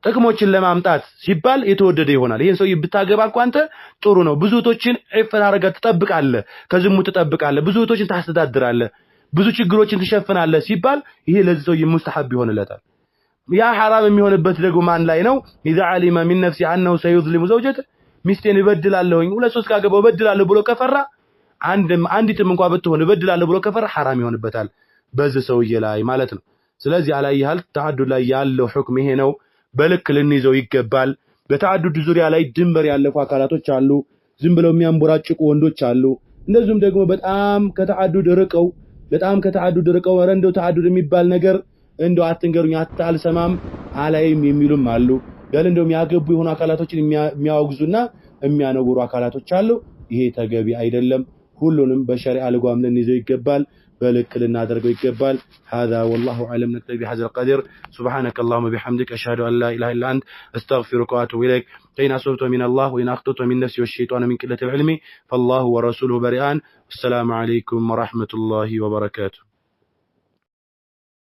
ጥቅሞችን ለማምጣት ሲባል የተወደደ ይሆናል። ይሄን ሰውዬ ብታገባ እኮ አንተ ጥሩ ነው። ብዙ እህቶችን ዒፈት አድርገህ ትጠብቃለህ፣ ከዝሙት ትጠብቃለህ፣ ብዙ እህቶችን ታስተዳድራለህ፣ ብዙ ችግሮችን ትሸፍናለህ ሲባል ይሄ ለዚህ ሰውዬ ሙስተሐብ ይሆንለታል። ያ حرام የሚሆንበት ደግሞ ማን ላይ ነው? اذا علم من نفسه انه سيظلم زوجته ሚስቴን ይበድላለሁኝ 2 3 ካገባው በድላለሁ ብሎ ከፈራ አንዲትም እንኳን ብትሆን ይበድላለሁ ብሎ ከፈራ حرام ይሆንበታል በዚህ ሰውዬ ላይ ማለት ነው። ስለዚህ አላየሃል ተዓዱድ ላይ ያለው ሁክም ይሄ ነው። በልክ ልንይዘው ይገባል። በተዓዱድ ዙሪያ ላይ ድንበር ያለፉ አካላቶች አሉ። ዝም ብለው የሚያንቦራጭቁ ወንዶች አሉ። እንደዚሁም ደግሞ በጣም ከተዓዱድ ርቀው ወረንደው ተዓዱድ የሚባል ነገር እንደው አትንገሩኝ አልሰማም አላይም የሚሉም አሉ ያለ እንደው የሚያገቡ የሆኑ አካላቶችን የሚያወግዙና የሚያነውሩ አካላቶች አሉ ይሄ ተገቢ አይደለም ሁሉንም በሸሪዓ ልጓም ለንይዘው ይገባል بلك لنا درجة يقبل هذا والله أعلم نكتفي بهذا القدر سبحانك اللهم وبحمدك أشهد أن لا إله إلا أنت أستغفرك وأتوب إليك فإن أصبت من الله وإن أخطأت من نفسي والشيطان من قلة العلم فالله ورسوله بريئان السلام عليكم ورحمة الله وبركاته